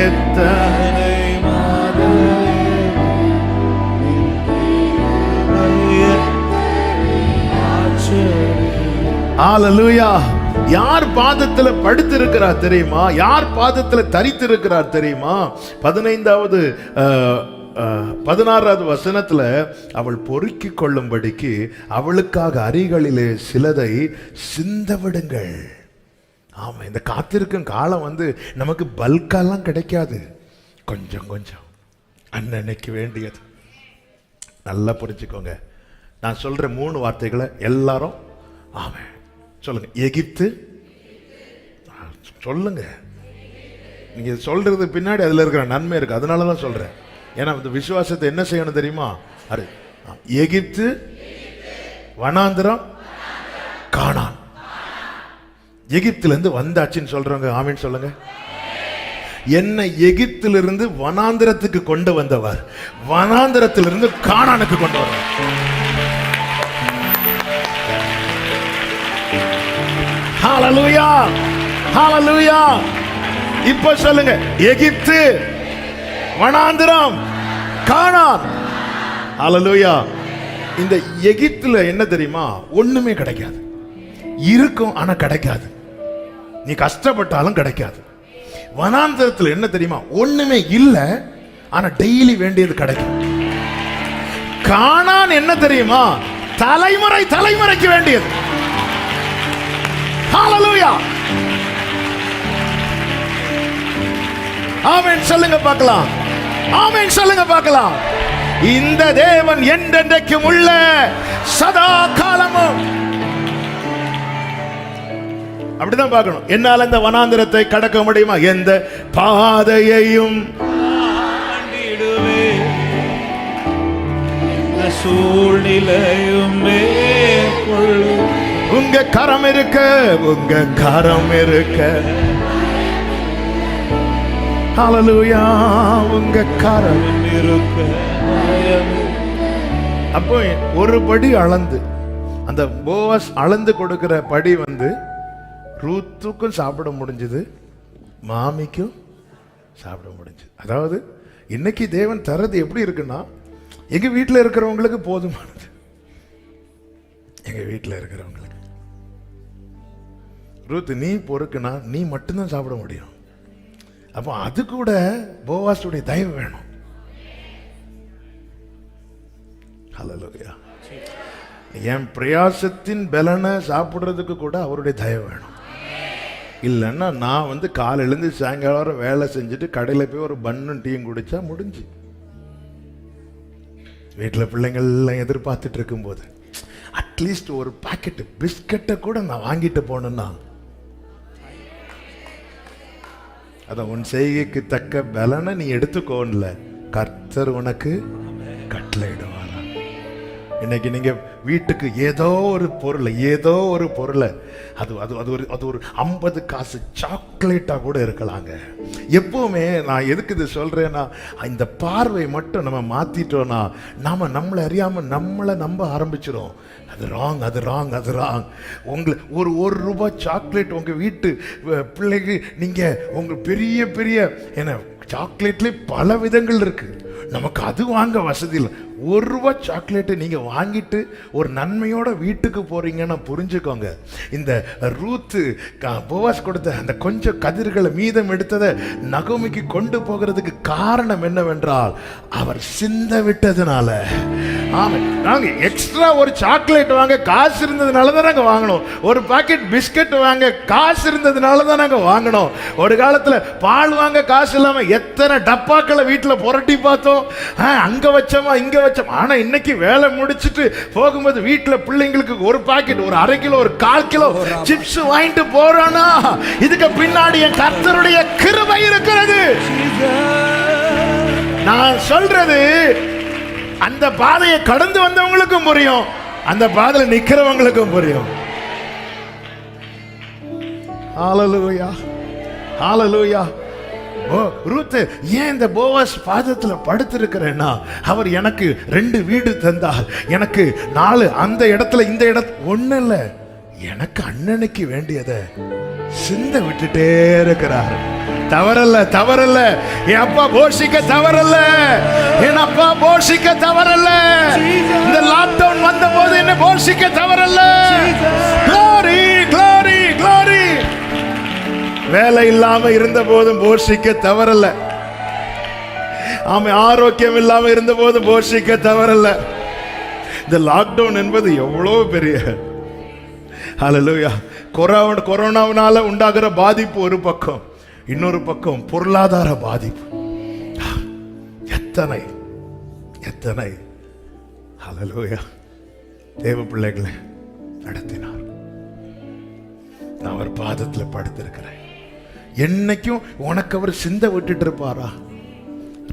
எத்தனை ஹல்லேலூயா. யார் பாதத்துல படுத்திருக்கிறார் தெரியுமா? யார் பாதத்துல தரித்திருக்கிறார் தெரியுமா? 16வது வசனத்துல, அவள் பொறுக்கிக் கொள்ளும்படிக்கு அவளுக்காக அரிகளிலே சிலதை சிந்த விடுங்கள். ஆமா, இந்த காத்திருக்கும் காலம் நமக்கு பல்காலாம் கிடைக்காது, கொஞ்சம் கொஞ்சம் அன்னன்னைக்கு வேண்டியது. நல்லா புரிஞ்சுக்கோங்க. நான் சொல்ற 3 வார்த்தைகளை எல்லாரும் ஆமென் சொல்லுங்க. எகிப்து சொல்லுங்க. நீங்க சொல்றது பின்னாடி அதுல இருக்கிற நன்மை இருக்கு, அதனாலதான் சொல்றேன். ஏன்னா இந்த விசுவாசத்தை என்ன செய்யணும் தெரியுமா? எகிப்து, வனாந்திரம், கானான். எகிப்துல இருந்து வந்தாச்சுன்னு சொல்றவங்க ஆமீன் சொல்லுங்க. என்னை எகிப்திலிருந்து வனாந்திரத்துக்கு கொண்டு வந்தவர், வனாந்திரத்திலிருந்து கானானுக்கு கொண்டு வந்தவர். ஹல்லேலூயா, ஹல்லேலூயா. இப்ப சொல்லுங்க, எகிப்து, வனாந்திரம், கானான். ஹல்லேலூயா. இந்த எகிப்துல என்ன தெரியுமா? ஒண்ணுமே கிடைக்காது. இருக்கும் ஆனா கிடைக்காது. நீ கஷ்டப்பட்டாலும் கிடைக்காது. வனாந்திரத்துல என்ன தெரியுமா? ஒண்ணுமே இல்ல ஆனா டெய்லி வேண்டியது கிடைக்கும். கானான் என்ன தெரியுமா? தலைமுறை தலைமுறைக்கு வேண்டியது. ஹல்லேலூயா. ஆமென் சொல்லுங்க பார்க்கலாம். ஆமென் சொல்லுங்க பார்க்கலாம். இந்த தேவன் என்றென்றைக்கும் உள்ள சதா காலமும். அப்படிதான் பார்க்கணும். என்னால இந்த வனாந்திரத்தை கடக்க முடியுமா? எந்த பாதையையும் சூழ்நிலையும் மேற்கொள்ளும். உங்க கரம் இருக்க, உங்க கரம் இருக்க. ஹல்லேலூயா. உங்க கரம் இருக்க. அப்போ ஒரு படி அளந்து, அந்த போவாஸ் அளந்து கொடுக்கிற படி ரூத்துக்கும் சாப்பிட முடிஞ்சது, மாமிக்கும் சாப்பிட முடிஞ்சது. அதாவது இன்னைக்கு தேவன் தரது எப்படி இருக்குன்னா, எங்க வீட்டில் இருக்கிறவங்களுக்கு போதுமானது. எங்க வீட்டில் இருக்கிறவங்களுக்கு ரூத் நீ பொறுக்குனா நீ மட்டும்தான் சாப்பிட முடியும். அப்போ அது கூட போவாஸுடைய தயவு வேணும். ஹல்லேலூயா. என் பிரயாசத்தின் பலனை சாப்பிடுறதுக்கு கூட அவருடைய தயவு வேணும். இல்லைன்னா நான் காலையிலேருந்து சாயங்காலம் வேலை செஞ்சுட்டு கடையில் போய் ஒரு பன்னும் டீயும் குடிச்சா முடிஞ்சு. வீட்டில் பிள்ளைங்கள் எல்லாம் எதிர்பார்த்துட்டு இருக்கும்போது அட்லீஸ்ட் ஒரு பாக்கெட் பிஸ்கட்டை கூட நான் வாங்கிட்டு போனேன்னா, அதான் உன் செய்கைக்கு தக்க பலனை நீ எடுத்துக்கோன்ல, கர்த்தர் உனக்கு கட்டளையிடுவார். இன்னைக்கு நீங்க வீட்டுக்கு ஏதோ ஒரு பொருளை அது ஒரு 50 காசு சாக்லேட்டா கூட இருக்கலாங்க. எப்பவுமே நான் எதுக்கு இது சொல்றேன்னா, இந்த பார்வை மட்டும் நம்ம மாத்திட்டோம்னா நாம நம்மளை அறியாம நம்மளை நம்ப ஆரம்பிச்சிடும். அது ராங், அது ராங், அது ராங். உங்களுக்கு ஒரு ரூபாய் சாக்லேட் உங்க வீட்டு பிள்ளைக்கு நீங்க உங்க பெரிய பெரிய என்ன சாக்லேட்ல பல விதங்கள் இருக்கு. நமக்கு அது வாங்க வசதி இல்லை. ₹1 சாக்லேட்டை நீங்க வாங்கிட்டு ஒரு நன்மையோட வீட்டுக்கு போறீங்கன்னா புரிஞ்சுக்கோங்க, இந்த ரூத்து போவாஸ் கொடுத்த அந்த கொஞ்சம் கதிர்களை மீதம் எடுத்ததை நகோமிக்கு கொண்டு போகிறதுக்கு காரணம் என்னவென்றால் அவர் சிந்த விட்டதுனால. ஆமா, நாங்க எக்ஸ்ட்ரா ஒரு சாக்லேட் வாங்க காசு இருந்ததுனால தான் நாங்க வாங்கணும். ஒரு பாக்கெட் பிஸ்கட் வாங்க காசு இருந்ததுனால தான் நாங்க வாங்கணும். ஒரு காலத்துல பால் வாங்க காசு இல்லாம எத்தனை டப்பாக்களை வீட்டுல புரட்டி பார்த்தோம். அங்க வச்சோமா இங்க வச்சோம். ஆனா இன்னைக்கு வேலை முடிச்சிட்டு போகும்போது வீட்டுல பிள்ளைங்களுக்கு ஒரு பாக்கெட், ஒரு 1/2 கிலோ, ஒரு 1/4 கிலோ சிப்ஸ் வாங்கிட்டு போறானா, இதுக்கு பின்னாடி என் கர்த்தருடைய கிருபை இருக்கிறது. நான் சொல்றது அந்த பாதையை கடந்து வந்தவங்களுக்கும் புரியும், அந்த பாதையில நிக்கிறவங்களுக்கும் புரியும். ஹalleluya, ஹalleluya. ரூத் ஏன் இந்த போவாஸ் பாதத்துல படுத்திருக்கிறேன்னா, அவர் எனக்கு 2 வீடு தந்தார், எனக்கு 4 அந்த இடத்துல இந்த இடத்துல ஒண்ணு இல்ல, எனக்கு அண்ணனுக்கு வேண்டியதை சிந்த விட்டுட்டே இருக்கிறார். தவறல்ல, தவறல்ல, என் அப்பா போஷிக்க தவறல்ல, என் அப்பா போஷிக்க தவறல்ல. இந்த லாக்டவுன் வந்த போது என்ன போஷிக்க தவறல்ல. glory, glory, glory. வேலை இல்லாம இருந்த போதும் போஷிக்க தவறல்ல. ஆமா, ஆரோக்கியம் இல்லாம இருந்த போது போஷிக்க தவறல்ல. இந்த லாக்டவுன் என்பது எவ்வளவு பெரிய, ஹalleluya, கொரோனாவினால உண்டாகிற பாதிப்பு ஒரு பக்கம், இன்னொரு பக்கம் பொருளாதார பாதிப்பு. எத்தனை எத்தனை ஹalleluya தேவ பிள்ளைகளை நடத்தினார். நான் அவர் பாதத்துல படுத்திருக்கிறேன். என்னைக்கும் உனக்கு அவர் சிந்த விட்டுட்டு இருப்பாரா?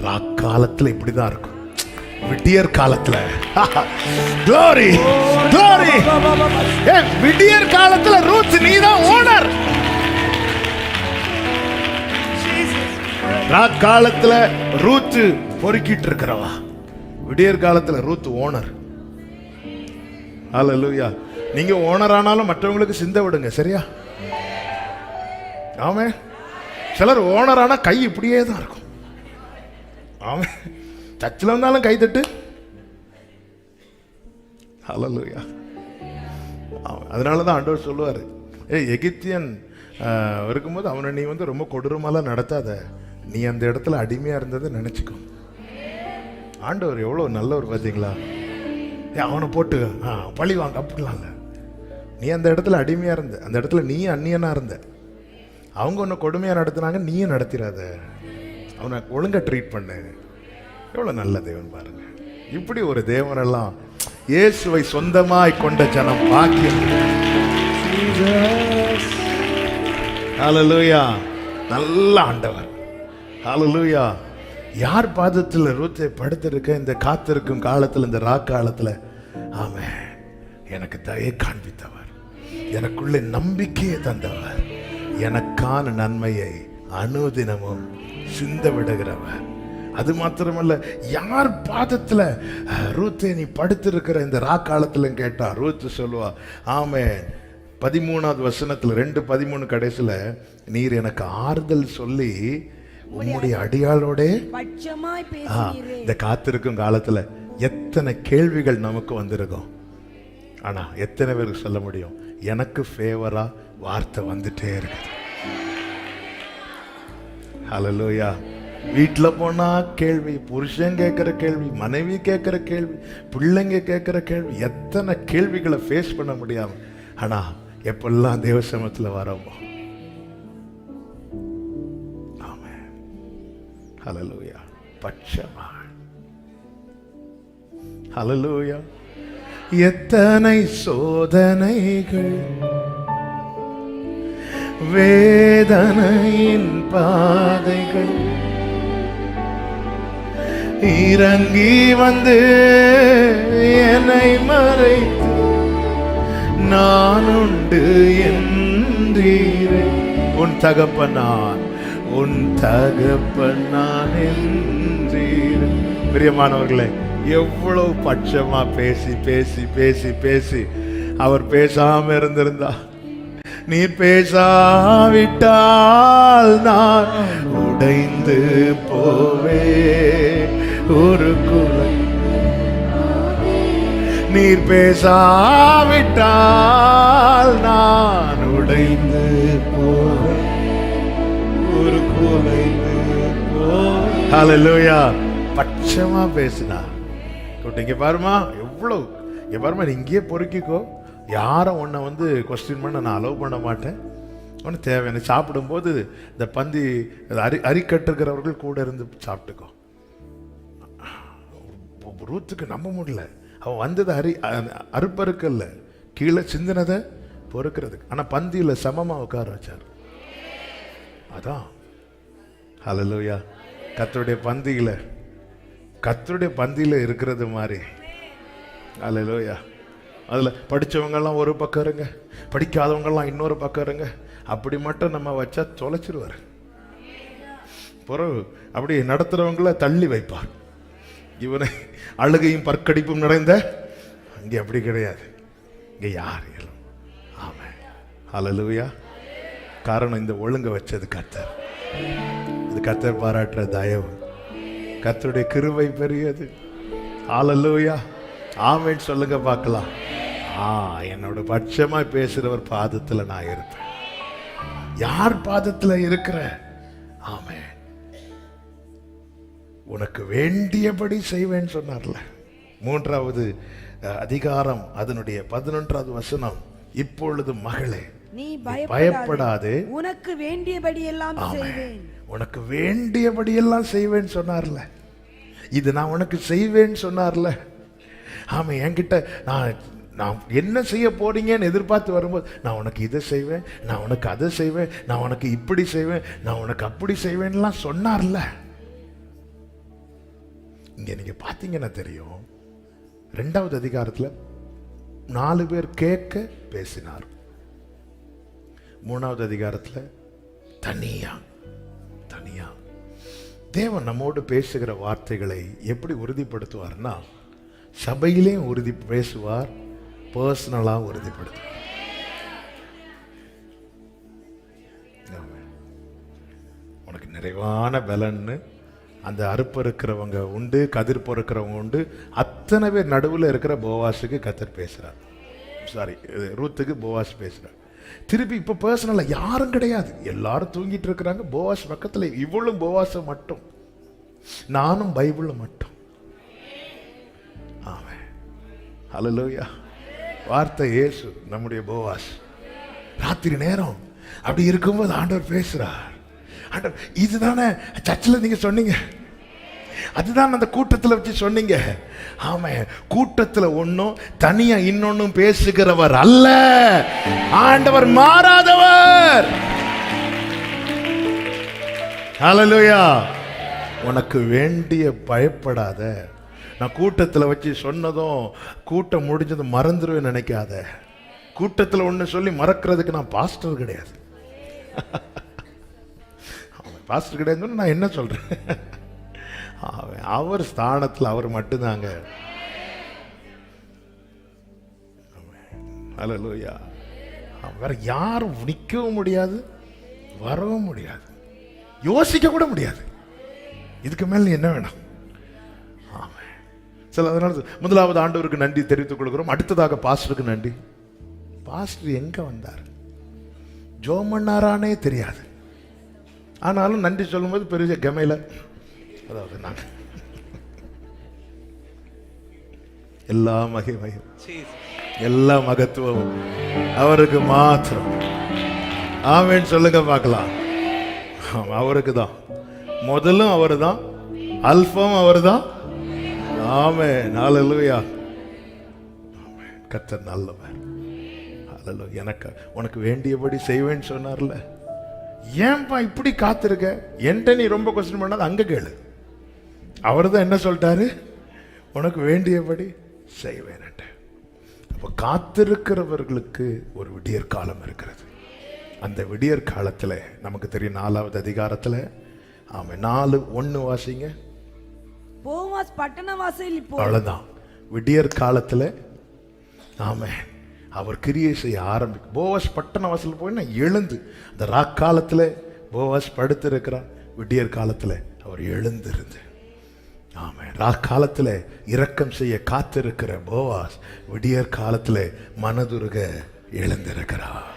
ராக்காலத்துல இப்படிதான் இருக்கும், விடியற் காலத்துல glory, glory. விடியற் காலத்துல ரூத் நீதான் ஓனர். ராக்காலத்துல ரூத் பொறுக்கிட்டு இருக்கிறவா, விடியற் காலத்துல ரூத் ஓனர். ஹalleluya. நீங்க ஓனர் ஆனாலும் மற்றவங்களுக்கு சிந்த விடுங்க, சரியா? ஆமே. சிலர் ஓனர் ஆனா கை இப்படியே தான் இருக்கும். ஆமே, சர்ச்சில் வந்தாலும் கை தட்டு. ஹalleluya. அதனாலதான் ஆண்டவர் சொல்லுவாரு, எகிப்தியன் இருக்கும்போது அவனை நீ ரொம்ப கொடூரமாலாம் நடத்தாத, நீ அந்த இடத்துல அடிமையா இருந்ததை நினைச்சுக்கோ. ஆண்டவர் எவ்வளவு நல்லவர் பார்த்தீங்களா? அவனை போட்டு பழி வாங்க அப்படிலாம் இல்லை. நீ அந்த இடத்துல அடிமையா இருந்த, அந்த இடத்துல நீ அந்நியனா இருந்த, அவங்க ஒன்று கொடுமையா நடத்தினாங்க, நீயும் நடத்திடாத, அவனை ஒழுங்கா ட்ரீட் பண்ணு. எவ்வளவு நல்ல தேவன் பாருங்க. இப்படி ஒரு தேவனெல்லாம் இயேசுவை சொந்தமாய் கொண்ட ஜனம் பாக்கியம். ஹalleluya, நல்ல ஆண்டவர். ஹalleluya. யார் பாதத்தில் ரூத்தை படுத்திருக்க இந்த காத்திருக்கும் காலத்தில், இந்த ராக்காலத்தில், ஆமென், எனக்கு தயை காண்பித்தவர், எனக்குள்ளே நம்பிக்கையை தந்தவர், எனக்கான நன்மையை அனுதினமும் சிந்த விடுகிறவர். அது மாத்திரமல்ல, யார் பாதத்துல ரூத்தை நீ படுத்திருக்கிற இந்த ராக்காலத்துல கேட்டா ரூத் சொல்லுவா, ஆமென், 13வது வசனத்துல 2:13 கடைசில, நீர் எனக்கு ஆறுதல் சொல்லி உம்முடைய அடியாளோட பட்சமாய் பேசுகிறீரே. இந்த காத்திருக்கும் காலத்துல எத்தனை கேள்விகள் நமக்கு வந்திருக்கும். ஆனா எத்தனை பேருக்கு சொல்ல முடியும், எனக்கு ஃபேவரா வார்த்தை வந்துட்டே இருக்குது. ஹalleluya. வீட்டுல போனா கேள்வி, புருஷன் கேட்கிற கேள்வி, மனைவி கேட்கிற கேள்வி, பிள்ளைங்க கேட்கிற கேள்வி, எத்தனை கேள்விகளை ஃபேஸ் பண்ண முடியாம. ஆனா எப்பெல்லாம் தேவ சமூகத்துல வரோமோ, ஆமென், ஹalleluya, பட்சமா, ஹalleluya. எத்தனை சோதனைகள், வேதனையின் பாதைகள் இறங்கி வந்து என்னை மறைத்து, நான் உண்டு என்றீரே, உன் தகப்பனான், உன் தகப்பனான் என்றீரே. பிரியமானவர்களே, எவ்வளவு பட்சமா பேசி பேசி பேசி பேசி அவர் பேசாம இருந்திருந்தா, நீர் பேசாவிட்டால் நான் உடைந்து போவே. ஒரு குலை நீர் பேசாவிட்டால் நான் உடைந்து ஒரு குலைந்து போய் ஹல்லேலூயா. பட்சமா பேசினா இங்க பாருமா, எவ்வளவு இங்க பாருமா, நீ இங்கேயே பொறுக்கிக்கோ. யாரும் உன்னை வந்து கொஸ்டின் பண்ண நான் அலோவ் பண்ண மாட்டேன். ஒன்று தேவையான சாப்பிடும்போது இந்த பந்தி அரிக்கட்டுக்கிறவர்கள் கூட இருந்து சாப்பிட்டுக்கோ. ரூத்துக்கு நம்ப முடியல, அவன் வந்தது அறுப்பறுக்கல்ல, கீழே சிந்தினதை பொறுக்கிறதுக்கு. ஆனா பந்தியில சமமா உட்கார வச்சார். அதான் ஹல்லேலூயா. கர்த்தருடைய பந்தியில இருக்கிறது மாதிரி. ஹல்லேலூயா. அதுல படிச்சவங்கெல்லாம் ஒரு பக்கம் இருங்க, படிக்காதவங்கெல்லாம் இன்னொரு பக்கம் இருங்க. அப்படி மட்டும் நம்ம வச்சா தொலைச்சிருவார். பிறகு அப்படி நடத்துறவங்கள தள்ளி வைப்பார். இவனை அழுகையும் பற்கடிப்பும் நிறைந்த இங்கே அப்படி கிடையாது. இங்க யார் இயலும். ஆமென். ஹல்லேலூயா. காரணம் இந்த ஒழுங்க வச்சது கர்த்தர். இது கர்த்தர் பாராட்டுற தயவு. கர்த்தருடைய கிருபை பெரியது. ஹல்லேலூயா. ஆமென் சொல்லுங்க பார்க்கலாம். என்னோட பட்சமா பேசுறவர் பாதத்துல நான் இருப்பேன். யார் பாதத்துல இருக்கிற? ஆமென். உனக்கு வேண்டியபடி செய்வேன் சொன்னார்ல. 3வது அதிகாரம் அதனுடைய 11வது வசனம். இப்பொழுது மகளே நீ பயப்படாதே, உனக்கு வேண்டியபடி எல்லாம் செய்வேன். உனக்கு வேண்டியபடி எல்லாம் செய்வேன் சொன்னார்ல. இது நான் உனக்கு செய்வேன் சொன்னார்ல. ஆமா, என்கிட்ட நான் என்ன செய்ய போறீங்கன்னு எதிர்பார்த்து வரும்போது, நான் உனக்கு இதை செய்வேன், நான் உனக்கு அதை செய்வேன், நான் உனக்கு இப்படி செய்வேன், நான் உனக்கு அப்படி செய்வேன்லாம் சொன்னார்ல. இங்க நீங்க பாத்தீங்கன்னா தெரியும், 2வது அதிகாரத்துல 4 பேர் கேட்க பேசினார். 3வது அதிகாரத்துல தனியா தேவன் நம்மோடு பேசுகிற வார்த்தைகளை எப்படி உறுதிப்படுத்துவார்னா, சபையிலேயும் உறுதி பேசுவார், பர்சனலா உறுதிப்படுத்துவார். உனக்கு நிறைவான பலன்னு அந்த அறுப்பறுக்கிறவங்க உண்டு, கதிர் பொறுக்கிறவங்க உண்டு. அத்தனை பேர் நடுவில் இருக்கிற போவாஸுக்கு கர்த்தர் பேசுறார். ரூத்துக்கு போவாஸ் பேசுறார். திருப்பி இப்ப பர்சனலா யாரும் கிடையாது, எல்லாரும் தூங்கிட்டு இருக்கிறாங்க. போவாஸ் பக்கத்துல, இவளும் போவாச மட்டும், நானும் பைபிள் மட்டும். ஆமென். ஹல்லேலூயா. வார்த்தை இயேசு, நம்முடைய போவாஸ். ராத்திரி நேரம் அப்படி இருக்கும்போது ஆண்டவர் பேசுறார். ஆண்டவர், இதுதானே சர்ச்சில் நீங்க சொன்னீங்க, அதுதான் அந்த கூட்டத்தில் வச்சு சொன்னீங்க. ஆமா, கூட்டத்தில் ஒன்னும் தனியா இன்னொன்னும் பேசுகிறவர் அல்ல. ஆண்டவர் மாறாதவர். ஹல்லேலூயா. உனக்கு வேண்டிய பயப்படாத. நான் கூட்டத்தில் வச்சு சொன்னதும் கூட்டம் முடிஞ்சதும் மறந்துடுவேன் நினைக்காத. கூட்டத்தில் ஒன்று சொல்லி மறக்கிறதுக்கு நான் பாஸ்டர் கிடையாது. பாஸ்டர் கிடையாதுன்னு நான் என்ன சொல்றேன்? அவர் ஸ்தானத்தில் அவர் மட்டும்தாங்க. ஹல்லேலூயா. வேற யாரும் நிற்கவும் முடியாது, வரவும் முடியாது, யோசிக்க கூட முடியாது. இதுக்கு மேல என்ன வேணும்? அதனால 1வது ஆண்டவருக்கு நன்றி தெரிவித்துக் கொள்கிறோம். அடுத்ததாக பாஸ்டருக்கு நன்றி. பாஸ்டர் எங்க வந்தார், ஜோம் பண்ணாரானே தெரியாது. ஆனாலும் நன்றி சொல்லும்போது பெரிய கமையில, அதாவது நான் எல்லா மகிமையும் எல்லா மகத்துவமும் அவருக்கு மாத்திரம். ஆமென் சொல்லுங்க பார்க்கலாம். அவருக்கு தான் முதலும், அவரு தான் அல்பாவும், அவரு தான். ஆமென். ஹல்லேலூயா. கர்த்தர் நல்லவர். ஹல்லேலூயா. எனக்கு உனக்கு வேண்டியபடி செய்வேன்னு சொன்னார்ல. ஏன்பா இப்படி காத்திருக்க? என்கிட்ட நீ ரொம்ப கொஸ்டின் பண்ணாத, அங்க கேளு. அவர் தான் என்ன சொல்லிட்டாரு, உனக்கு வேண்டியபடி செய்வேன். அப்ப காத்திருக்கிறவர்களுக்கு ஒரு விடியற் காலம் இருக்கிறது. அந்த விடியற் காலத்துல நமக்கு தெரியும் 4வது அதிகாரத்துல, ஆமா 4:1 வாசிங்க. போவாஸ் பட்டண வாசலில் போய், அவ்வளவுதான் விடியற் காலத்துல. ஆமா, அவர் கிரியை செய்ய ஆரம்பிக்கும். போவாஸ் பட்டண வாசல் போயின்னா எழுந்து, அந்த ராக்காலத்துல போவாஸ் படுத்து இருக்கிறார். விடியற் காலத்துல அவர் எழுந்திருந்து ஆமென். காலத்துல இரக்கம் செய்ய காத்திருக்கிற போவாஸ் விடியற் காலத்துல மனதுருக எழுந்திருக்கிறார்.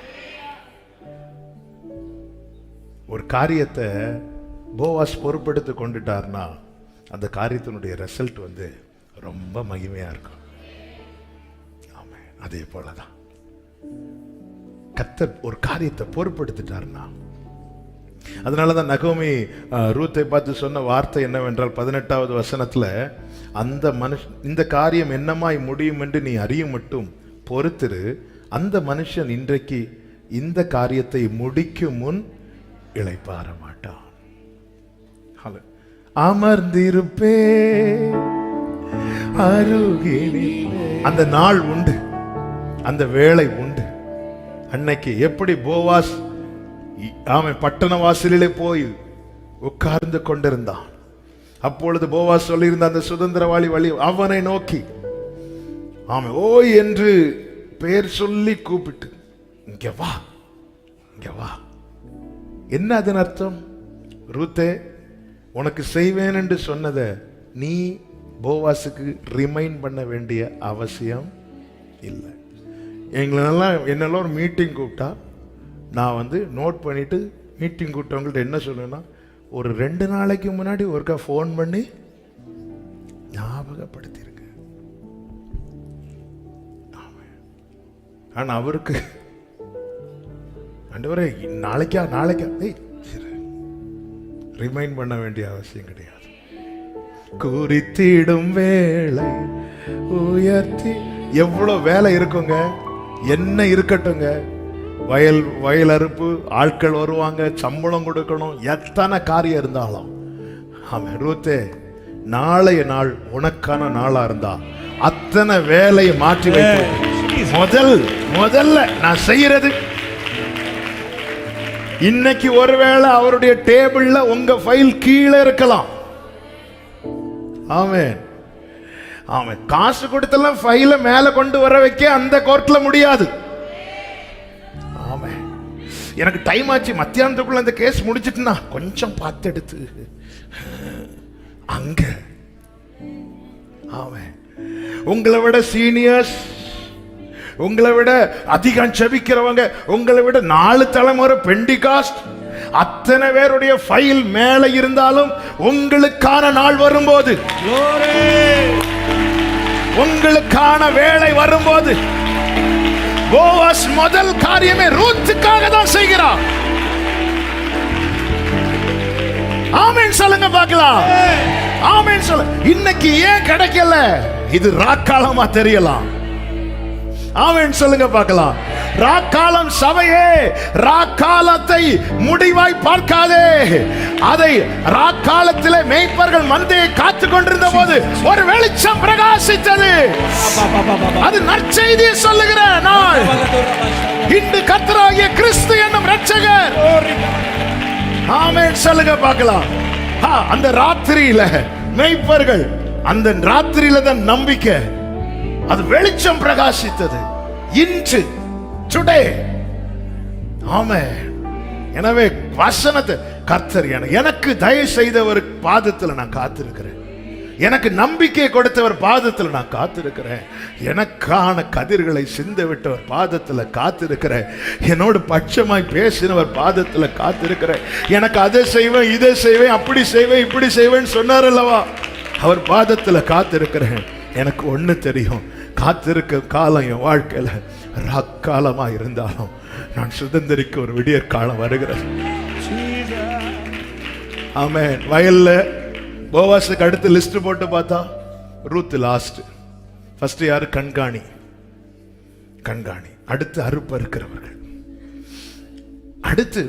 ஒரு காரியத்தை போவாஸ் பொறுப்பெடுத்து கொண்டுட்டார்னா அந்த காரியத்தினுடைய ரிசல்ட் ரொம்ப மகிமையா இருக்கும். ஆமென். அதே போலதான் கர்த்தர் ஒரு காரியத்தை பொறுப்பெடுத்துட்டார்னா, அதனாலதான் நகோமி ரூத்தை பார்த்து சொன்ன வார்த்தை என்னவென்றால் 18வது வசனத்துல, அந்த மனுஷன் இந்த காரியம் என்னமாய் முடியும் என்று நீ அறியும் மட்டும் பொறுத்திரு, அந்த மனுஷன் இன்றைக்கு இந்த காரியத்தை முடிக்கும் முன் இளைப்பாற மாட்டான். அமர்ந்திருப்பே அருகிலே. அந்த நாள் உண்டு, அந்த வேளை உண்டு. அன்னைக்கு எப்படி போவாஸ் அவன் பட்டண வாசலிலே போய் உட்கார்ந்து கொண்டிருந்தான். அப்பொழுது போவாஸ் சொல்லியிருந்த அந்த சுதந்திரவாளி வழி அவனை நோக்கி அவன் ஓய் என்று பெயர் சொல்லி கூப்பிட்டு, இங்க வா, இங்க வா. என்ன அதன் அர்த்தம்? ரூத்தே, உனக்கு செய்வேன் என்று சொன்னதை நீ போவாஸுக்கு ரிமைண்ட் பண்ண வேண்டிய அவசியம் இல்லை. என்னெல்லாம் ஒரு மீட்டிங் கூப்பிட்டா நான் நோட் பண்ணிட்டு மீட்டிங் கூப்பிட்டவங்கள்ட்ட என்ன சொல்லுவேன்னா, ஒரு 2 நாளைக்கு முன்னாடி ஒருக்கா ஃபோன் பண்ணி ஞாபகப்படுத்திருங்க. ஆனா அவருக்கு ஆண்டவரே நாளைக்கா ரிமைண்ட் பண்ண வேண்டிய அவசியம் கிடையாது. குறித்திடும் வேலை உயர்த்தி. எவ்வளவு வேலை இருக்குங்க, என்ன இருக்கட்டுங்க, வயல் அறுப்பு, ஆட்கள் வருவாங்க, சம்பளம் கொடுக்கணும், எத்தனை காரியம் இருந்தாலும் ஆமென். ரூத்தே, நாளைய நாள் உனக்கான நாளா இருந்தா அத்தனை வேலையை மாற்றி வைக்க முதல்ல நான் செய்யறது. இன்னைக்கு ஒருவேளை அவருடைய டேபிள்ல உங்க ஃபைல் கீழே இருக்கலாம். ஆமென். ஆமென். காசு கொடுத்தெல்லாம் ஃபைல மேல கொண்டு வர வைக்க அந்த கோர்ட்ல முடியாது. ஆமென். எனக்கு டைம் ஆச்சு, மத்தியானத்துக்குள்ள அந்த கேஸ் முடிச்சிட்டுனா கொஞ்சம் பார்த்து எடுத்து அங்க. ஆமென். உங்களை விட சீனியர்ஸ், உங்களை விட அதிகம் ஜெபிக்கிறவங்க, உங்களை விட 4 தலைமுறை பெண்டிகாஸ்ட், அத்தனை பேருடைய ஃபைல் மேல இருந்தாலும் உங்களுக்கான நாள் வரும்போது, உங்களுக்கான வேலை வரும்போது, போவாஸ் முதல் காரியமே ரூத்துக்காக தான் செய்கிறார். ஆமென் சொல்லுங்க பார்க்கலாம். ஆமென் சொல்ல. இன்னைக்கு ஏன் கிடைக்கல? இது ராக்காலமா தெரியலாம். ஆமென் சொல்லுங்க பார்க்கலாம். ராக்காலம் சபையே, ராக்காலத்தை முடிவாய் பார்க்காதே. அதை ராக்காலத்திலே மேய்ப்பர்கள் மந்தையை காத்து கொண்டிருந்த போது ஒரு வெளிச்சம் பிரகாசித்தது. அது நற்செய்தியை சொல்லுகிற நாள். இன்று கர்த்தராகிய கிறிஸ்து என்னும் இரட்சகர். ஆமென் சொல்லுங்க பார்க்கலாம். அந்த ராத்திரியில மேய்ப்பர்கள், அந்த ராத்திரியில தான் நம்பிக்கை, அது வெளிச்சம் பிரகாசித்தது. இன்று டுடே. ஆமென். எனவே வசனத்தை கர்த்தர் எனக்கு தயவு செய்தவர் பாதத்தில் நான் காத்திருக்கிறேன். எனக்கு நம்பிக்கை கொடுத்தவர் பாதத்தில் நான் காத்திருக்கிறேன். எனக்கான கதிர்களை சிந்த விட்டவர் பாதத்தில் காத்திருக்கிறேன். என்னோடு பட்சமாய் பேசினவர் பாதத்தில் காத்திருக்கிறேன். எனக்கு அதை செய்வேன், இதை செய்வேன், அப்படி செய்வேன், இப்படி செய்வேன் சொன்னார் அல்லவா, அவர் பாதத்தில் காத்திருக்கிறேன். எனக்கு ஒண்ணு தெரியும், காத்திருக்க காலம் என் வாழ்க்கையில ராக்காலமா இருந்தாலும் நான் சுதந்திரிக்க ஒரு விடியற் காலம் வருகிறது. ஆமென். வயல்ல போவாஸுக்கு அடுத்து லிஸ்ட் போட்டு பார்த்தா ரூத் லாஸ்ட். ஃபர்ஸ்ட் யாரு? கண்காணி. அடுத்து அறுப்பறுக்கிறவர்கள், அடுத்து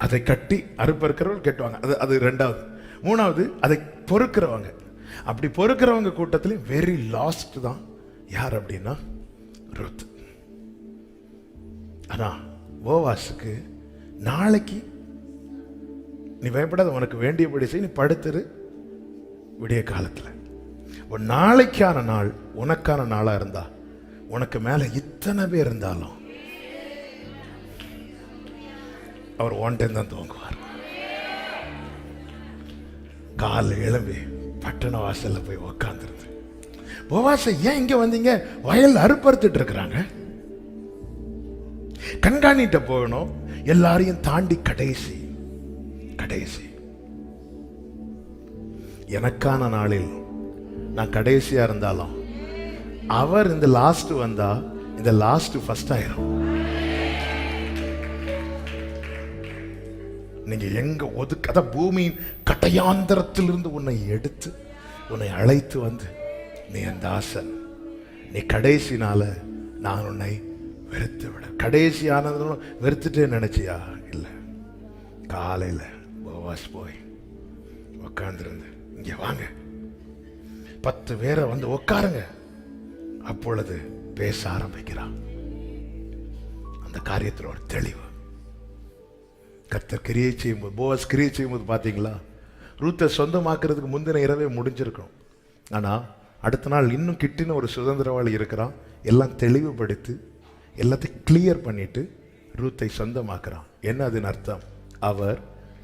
அதை கட்டி அறுப்பறுக்கிறவர்கள் கட்டுவாங்க, அது 2வது. 3வது அதை பொறுக்கிறவங்க. அப்படி பொறுக்கிறவங்க கூட்டத்தில் வெரி லாஸ்ட் தான் யார் அப்படின்னா ரூத். ஆனா போவாஸுக்கு நாளைக்கு நீ பயப்படாத, உனக்கு வேண்டியபடி செய், நீ படுத்துரு விடிய காலத்துல. ஒரு நாளைக்கான நாள் உனக்கான நாளா இருந்தா, உனக்கு மேல இத்தனை பேர் இருந்தாலும் அவர் ஒன் டைம் தான் தூங்குவார். காலை எழும்பி பட்டண வாசல்ல போய் உக்காந்துருது. போவாஸ், ஏன் இங்க வந்தீங்க? வயல் அறுப்பறுத்துட்டு இருக்கிறாங்க, கண்காணிட்ட போகணும். எல்லாரையும் தாண்டி கடைசி எனக்கான நாளில் நான் கடைசியா இருந்தாலும் அவர் இந்த லாஸ்ட் வந்தா இந்த லாஸ்ட் ஃபர்ஸ்ட் ஆயிரும். நீங்க எங்க ஒதுக்காத பூமியின் கட்டையாந்தரத்திலிருந்து உன்னை எடுத்து உன்னை அழைத்து வந்து, நீ என் தாசன், நீ கடைசினால நான் உன்னை வெறுத்து விட. கடைசி ஆனதும் வெறுத்துட்டே நினைச்சியா? இல்லை. காலையில போவாஸ் போய் உட்கார்ந்துருந்து, இங்க வாங்க 10 பேரை வந்து உட்காருங்க. அப்பொழுது பேச ஆரம்பிக்கிறான். அந்த காரியத்தில் ஒரு தெளிவு. கர்த்தர் கிரியை செய்யும்போது, போவாஸ் கிரியை செய்யும்போது பார்த்தீங்களா, ரூத்தை சொந்தமாக்குறதுக்கு முந்தின இரவே முடிஞ்சிருக்கும். ஆனா அடுத்த நாள் இன்னும் கிட்டின ஒரு சுதந்திரவாளி இருக்கிறான். எல்லாம் தெளிவுபடுத்தி எல்லாத்தையும் கிளியர் பண்ணிட்டு ரூத்தை சொந்தமாக்குறான். என்ன அதன் அர்த்தம்? அவர்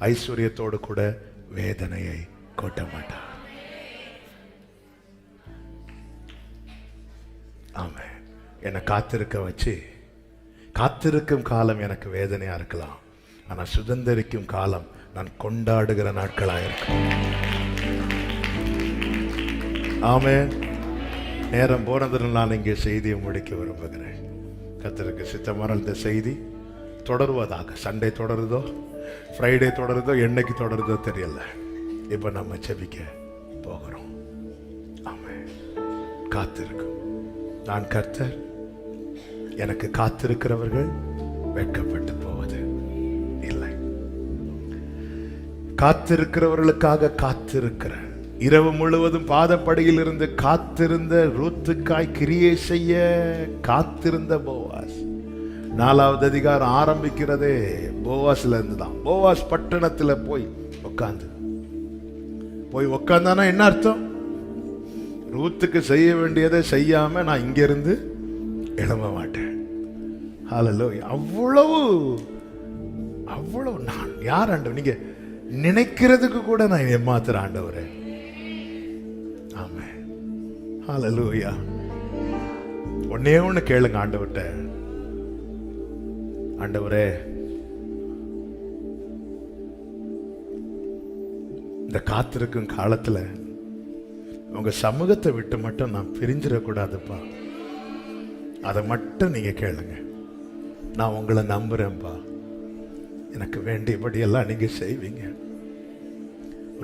ஐஸ்வர்யத்தோடு கூட வேதனையை கொட்ட மாட்டார். ஆமா, என்னை காத்திருக்க வச்சு, காத்திருக்கும் காலம் எனக்கு வேதனையா இருக்கலாம், ஆனா சுதந்திரிக்கும் காலம் நான் கொண்டாடுகிற நாட்களா இருக்கும். ஆமே. நேரம் போனதில் நான் இங்கே செய்தியை முடிக்க விரும்புகிறேன். கர்த்தருக்கு சித்தமான இந்த செய்தி தொடருவதாக. சண்டே தொடருதோ, ஃப்ரைடே தொடருதோ, என்னைக்கு தொடருதோ தெரியல. இப்ப நம்ம செபிக்க போகிறோம். ஆமே. காத்திருக்கும். நான் கர்த்தர், எனக்கு காத்திருக்கிறவர்கள் வெட்கப்பட்டு போவது இல்லை. காத்திருக்கிறவர்களுக்காக காத்திருக்கிற, இரவு முழுவதும் பாதப்படியில் இருந்து காத்திருந்த ரூத்துக்காய் கிரியை செய்ய காத்திருந்த போவாஸ். 4வது அதிகாரம் ஆரம்பிக்கிறதே போவாஸ்ல இருந்துதான். போவாஸ் பட்டணத்துல போய் உட்கார்ந்தானா என்ன அர்த்தம்? ரூத்துக்கு செய்ய வேண்டியதை செய்யாம நான் இங்க இருந்து எழும்ப மாட்டேன். ஹல்லேலூயா. அவ்வளவு நான் யார் ஆண்டவர்? நீங்க நினைக்கிறதுக்கு கூட நான் ஏமாத்துற ஆண்டவரே. ஆமென். ஹல்லேலூயா. ஒண்ணே ஒண்ணு கேளுங்க ஆண்டவர்ட்ட. ஆண்டவரே, இந்த காத்திருக்கும் காலத்துல உங்க சமூகத்தை விட்டு மட்டும் நான் பிரிஞ்சிடக்கூடாதுப்பா. அதை மட்டும் நீங்க கேளுங்க. நான் உங்களை நம்புறேன்ப்பா. எனக்கு வேண்டியபடி எல்லாம் நீங்க செய்வீங்க.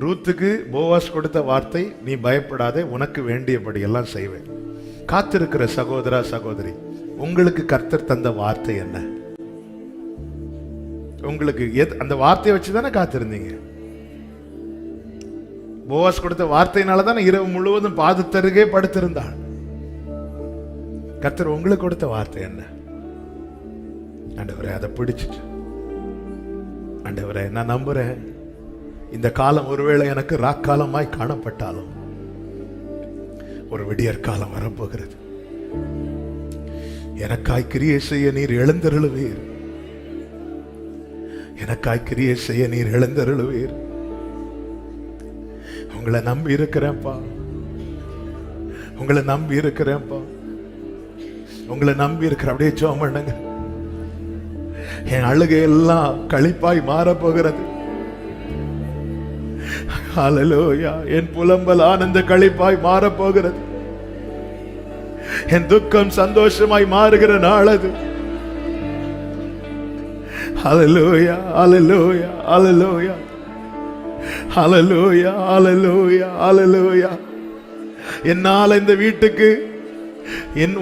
ரூத்துக்கு போவாஸ் கொடுத்த வார்த்தை, நீ பயப்படாதே, உனக்கு வேண்டியபடி எல்லாம் செய்வேன். காத்திருக்கிற சகோதரா சகோதரி, உங்களுக்கு கர்த்தர் தந்த வார்த்தை என்ன? உங்களுக்கு அந்த வார்த்தையை வச்சுதானே காத்திருந்தீங்க. போவாஸ் கொடுத்த வார்த்தையினால தானே இரவு முழுவதும் பாதத்தருகே படுத்திருந்தாள். கர்த்தர் உங்களுக்கு கொடுத்த வார்த்தை என்ன? ஆண்டவரே, அதை பிடிச்சிட்டு, ஆண்டவரே நான் நம்புறேன், இந்த காலம் ஒருவேளை எனக்கு ராக்காலமாய் காணப்பட்டாலும் ஒரு விடியற் காலம் வரப்போகிறது. எனக்காய் கிரியை செய்ய நீர் எழுந்தருளுவீர். எனக்காய் கிரியை செய்ய நீர் எழுந்தருளுவீர். உங்களை நம்பி இருக்கிறேன்ப்பா. உங்களை நம்பி இருக்கிறேன்ப்பா. உங்களை நம்பி இருக்கிற. அப்படியே ஜெபம் பண்ணுங்க. என் அழுகை எல்லாம் களிப்பாய் மாறப் போகிறது. ஹல்லேலூயா. என் புலம்பல் ஆனந்த களிப்பாய் மாறப் போகிறது. என் துக்கம் சந்தோஷமாய் மாறுகிற நாள் அது. ஹல்லேலூயா, ஹல்லேலூயா, ஹல்லேலூயா, ஹல்லேலூயா, ஹல்லேலூயா, ஹல்லேலூயா. என்னால இந்த வீட்டுக்கு,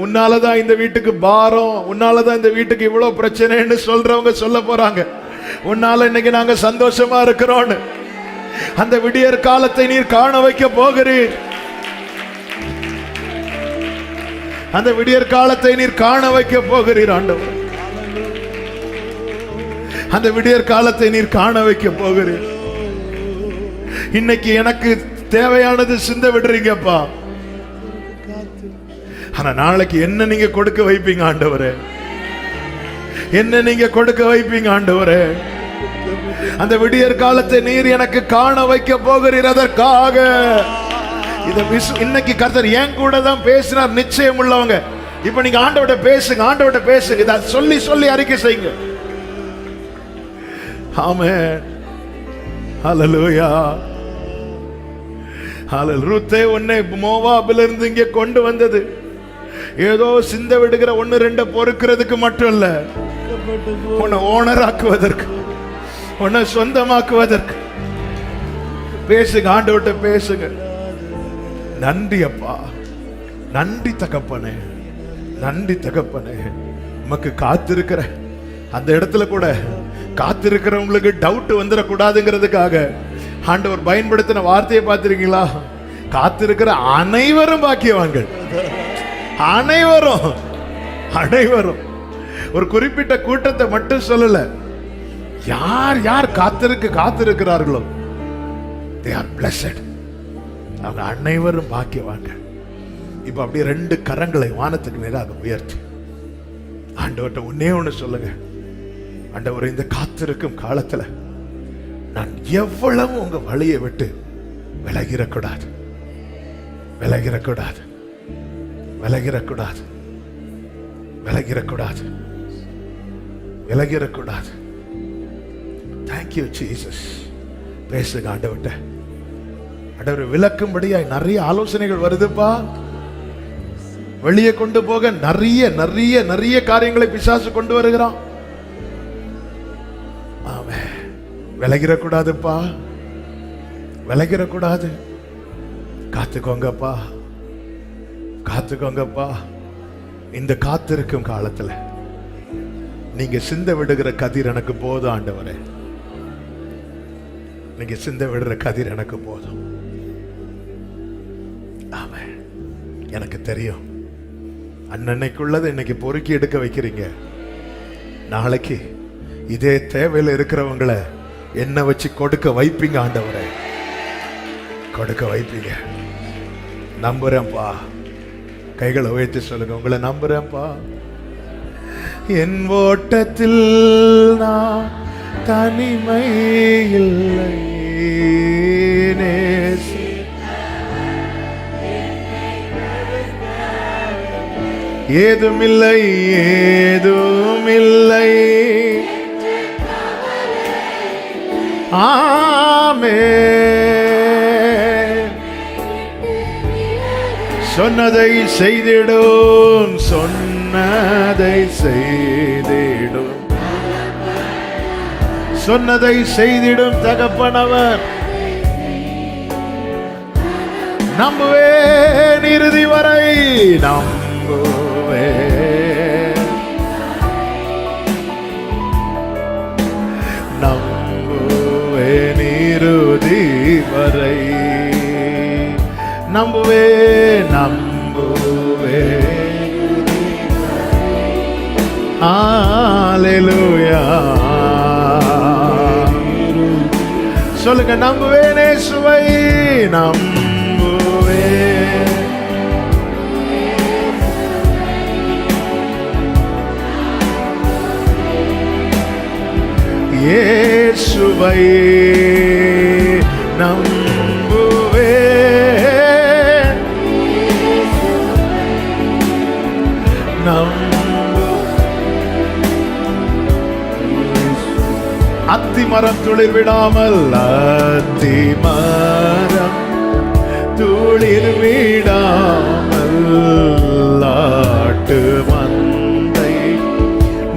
உன்னாலதான் இந்த வீட்டுக்கு பாரம், உன்னாலதான் இந்த வீட்டுக்கு இவ்வளவு பிரச்சனைன்னு சொல்றவங்க சொல்ல போறாங்க. உன்னால இன்னைக்கு நாங்க சந்தோஷமா இருக்கிறோம். அந்த விடியற் காலத்தை நீர் காண வைக்க போகிறீர். அந்த விடியற் காலத்தை நீர் காண வைக்க போகிறீர் ஆண்டவர். அந்த விடியற் காலத்தை நீர் காண வைக்க போகிறீர். இன்னைக்கு எனக்கு தேவையானது சிந்த விடுறீங்கப்பா. ஆனா நாளைக்கு என்ன நீங்க கொடுக்க வைப்பீங்க ஆண்டவரே? என்ன நீங்க கொடுக்க வைப்பீங்க ஆண்டவரே? அந்த விடியற் காலத்தை நீர் எனக்கு காண வைக்க போகிறீர். அதற்காக இன்னைக்கு கர்த்தர் என் கூட தான் பேசினார் நிச்சயம் உள்ளவங்க. இப்ப நீங்க ஆண்டவர்ட்ட பேசுங்க, ஆண்டவர்ட்ட பேசுங்க. இத சொல்லி சொல்லி அறிக்கை செய்யுங்க. ஆமென். ஹல்லேலூயா. ஹல்லேலூயா. ரூத்தே உன்னை மோவாபில இருந்து இங்கே கொண்டு வந்தது ஏதோ சிந்த விடுகிற 1-2 பொறுக்கிறதுக்கு மட்டும் இல்ல, உன்னை ஓனராக்குவதற்கு, உன்னை சொந்தமாக்குவதற்கு. பேசுங்க, ஆண்டவர்ட்ட பேசுங்க. நன்றி அப்பா, நன்றி தகப்பனே, நன்றி தகப்பனே. உமக்கு காத்திருக்கிற அந்த இடத்துல கூட காத்திருக்கிறவங்களுக்கு டவுட் வந்துடக்கூடாதுங்கிறதுக்காக ஆண்டவர் பயன்படுத்தின வார்த்தையை பார்த்திருக்கீங்களா? காத்திருக்கிற அனைவரும் பாக்கியவான்கள். அனைவரும் அனைவரும் ஒரு குறிப்பிட்ட கூட்டத்தை மட்டும் சொல்லல. யார் யார் காத்திருக்கிறார்களோ they are blessed. அவங்க அனைவரும் பாக்கியவான்கள். இப்ப அப்படியே 2 கரங்களை வானத்துக்கு நேராக உயர்த்தி ஆண்டவர்ட்ட ஒன்னே ஒண்ணு சொல்லுங்க. ஆண்டவர், இந்த காத்திருக்கும் காலத்துல நான் எவ்வளவு உங்க வழியை விட்டு விலகிடக்கூடாது, விலகிடக்கூடாது, விலகிடக்கூடாது, விலகிடக்கூடாது, விலகிடக்கூடாது. Thank you Jesus. பேசுங்க ஆண்டவர்ட்ட. ஆண்டவர் விளக்கும்படியாய் நிறைய ஆலோசனைகள் வருதுப்பா. வெளியே கொண்டு போக நிறைய நிறைய நிறைய காரியங்களை பிசாசு கொண்டு வருகிறான். ஆமென். விலகிடக்கூடாதுப்பா, விலகிடக்கூடாது. காத்துக்கோங்கப்பா, காத்துக்கோங்கப்பா. இந்த காத்திருக்கும் காலத்துல நீங்க சிந்த விடுகிற கதிர் எனக்கு போதும் ஆண்டவரே. நீங்க சிந்த விடுற கதிர் எனக்கு போதும். ஆமென். எனக்கு தெரியும் அன்னைக்குள்ளதை இன்னைக்கு பொறுக்கி எடுக்க வைக்கிறீங்க. நாளைக்கு இதே தேவையில் இருக்கிறவங்களை என்ன வச்சு கொடுக்க வைப்பீங்க ஆண்டவரே, கொடுக்க வைப்பீங்க. நம்புறேன்ப்பா. கைகளை உயர்த்தி சொல்லுங்க, உங்களை நம்புறேன்ப்பா. என் ஓட்டத்தில் நான் தனிமை இல்லை, ஏதுமில்லை, ஏதுமில்லை. ஆமென். சொன்னதை செய்திடும், சொன்னதை செய்திடும், சொன்னதை செய்திடும் தகப்பனவர். நம்புவேன் இறுதி வரை, நம்புவேன், நம்புவேன் இறுதி வரை, நம்புவேன், நம்புவேன். ஹல்லேலூயா. சொல்லுங்க, நம்புவேன் இயேசுவை, நம்புவேன். இயேசுவை நம்புவேன், அத்திமரம் துளிர் விடாமல், அத்திமரம் துளிர் விடாமல், ஆட்டு மந்தை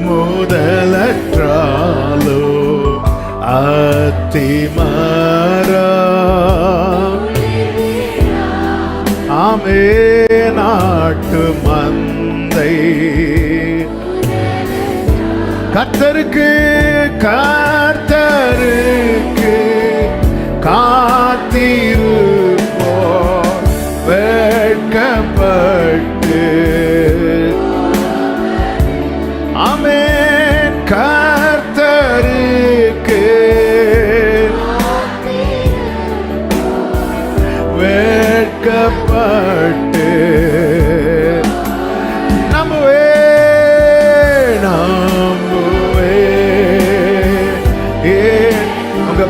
முதலற்றாலோ அத்திமரம். ஆமென். ஆட்டு மந்தை கர்த்தருக்கு, கர்த்தருக்கு காத்திருப்போம் வெட்கப்பட்டு. ஆமென். கர்த்தருக்கு வெட்கப்பட்டு.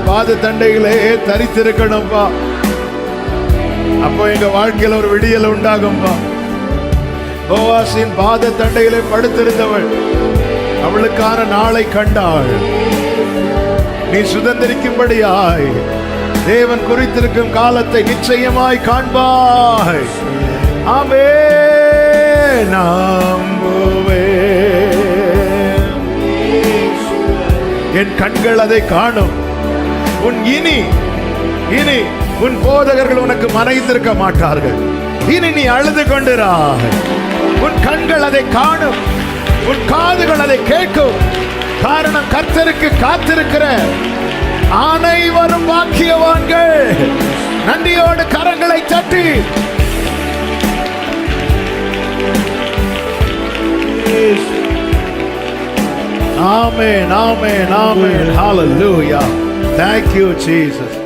பாத தண்டைகளே தரித்திருக்கணும்பா. அப்போ எங்க வாழ்க்கையில ஒரு விடியல் உண்டாகும்பா. போவாசின் பாத தண்டையிலே படுத்திருந்தவள் அவளுக்கான நாளை கண்டாள். நீ சுதந்திரிக்கும்படியாய் தேவன் குறித்திருக்கும் காலத்தை நிச்சயமாய் காண்பாய். ஆமென். என் கண்கள் அதை காணும். இனி உன் போதகர்கள் உனக்கு மறைந்திருக்க மாட்டார்கள். இனி நீ அழுது கொண்டிராய். உன் கண்கள் அதை காணும், உன் காதுகள் அதை கேட்கும். காரணம், கர்த்தருக்கு காத்திருக்கிற அனைவரும் பாக்கியவான்கள். நன்றியோடு கரங்களை தட்டி ஆமென், ஆமென், ஆமென். Hallelujah. Thank you, Jesus.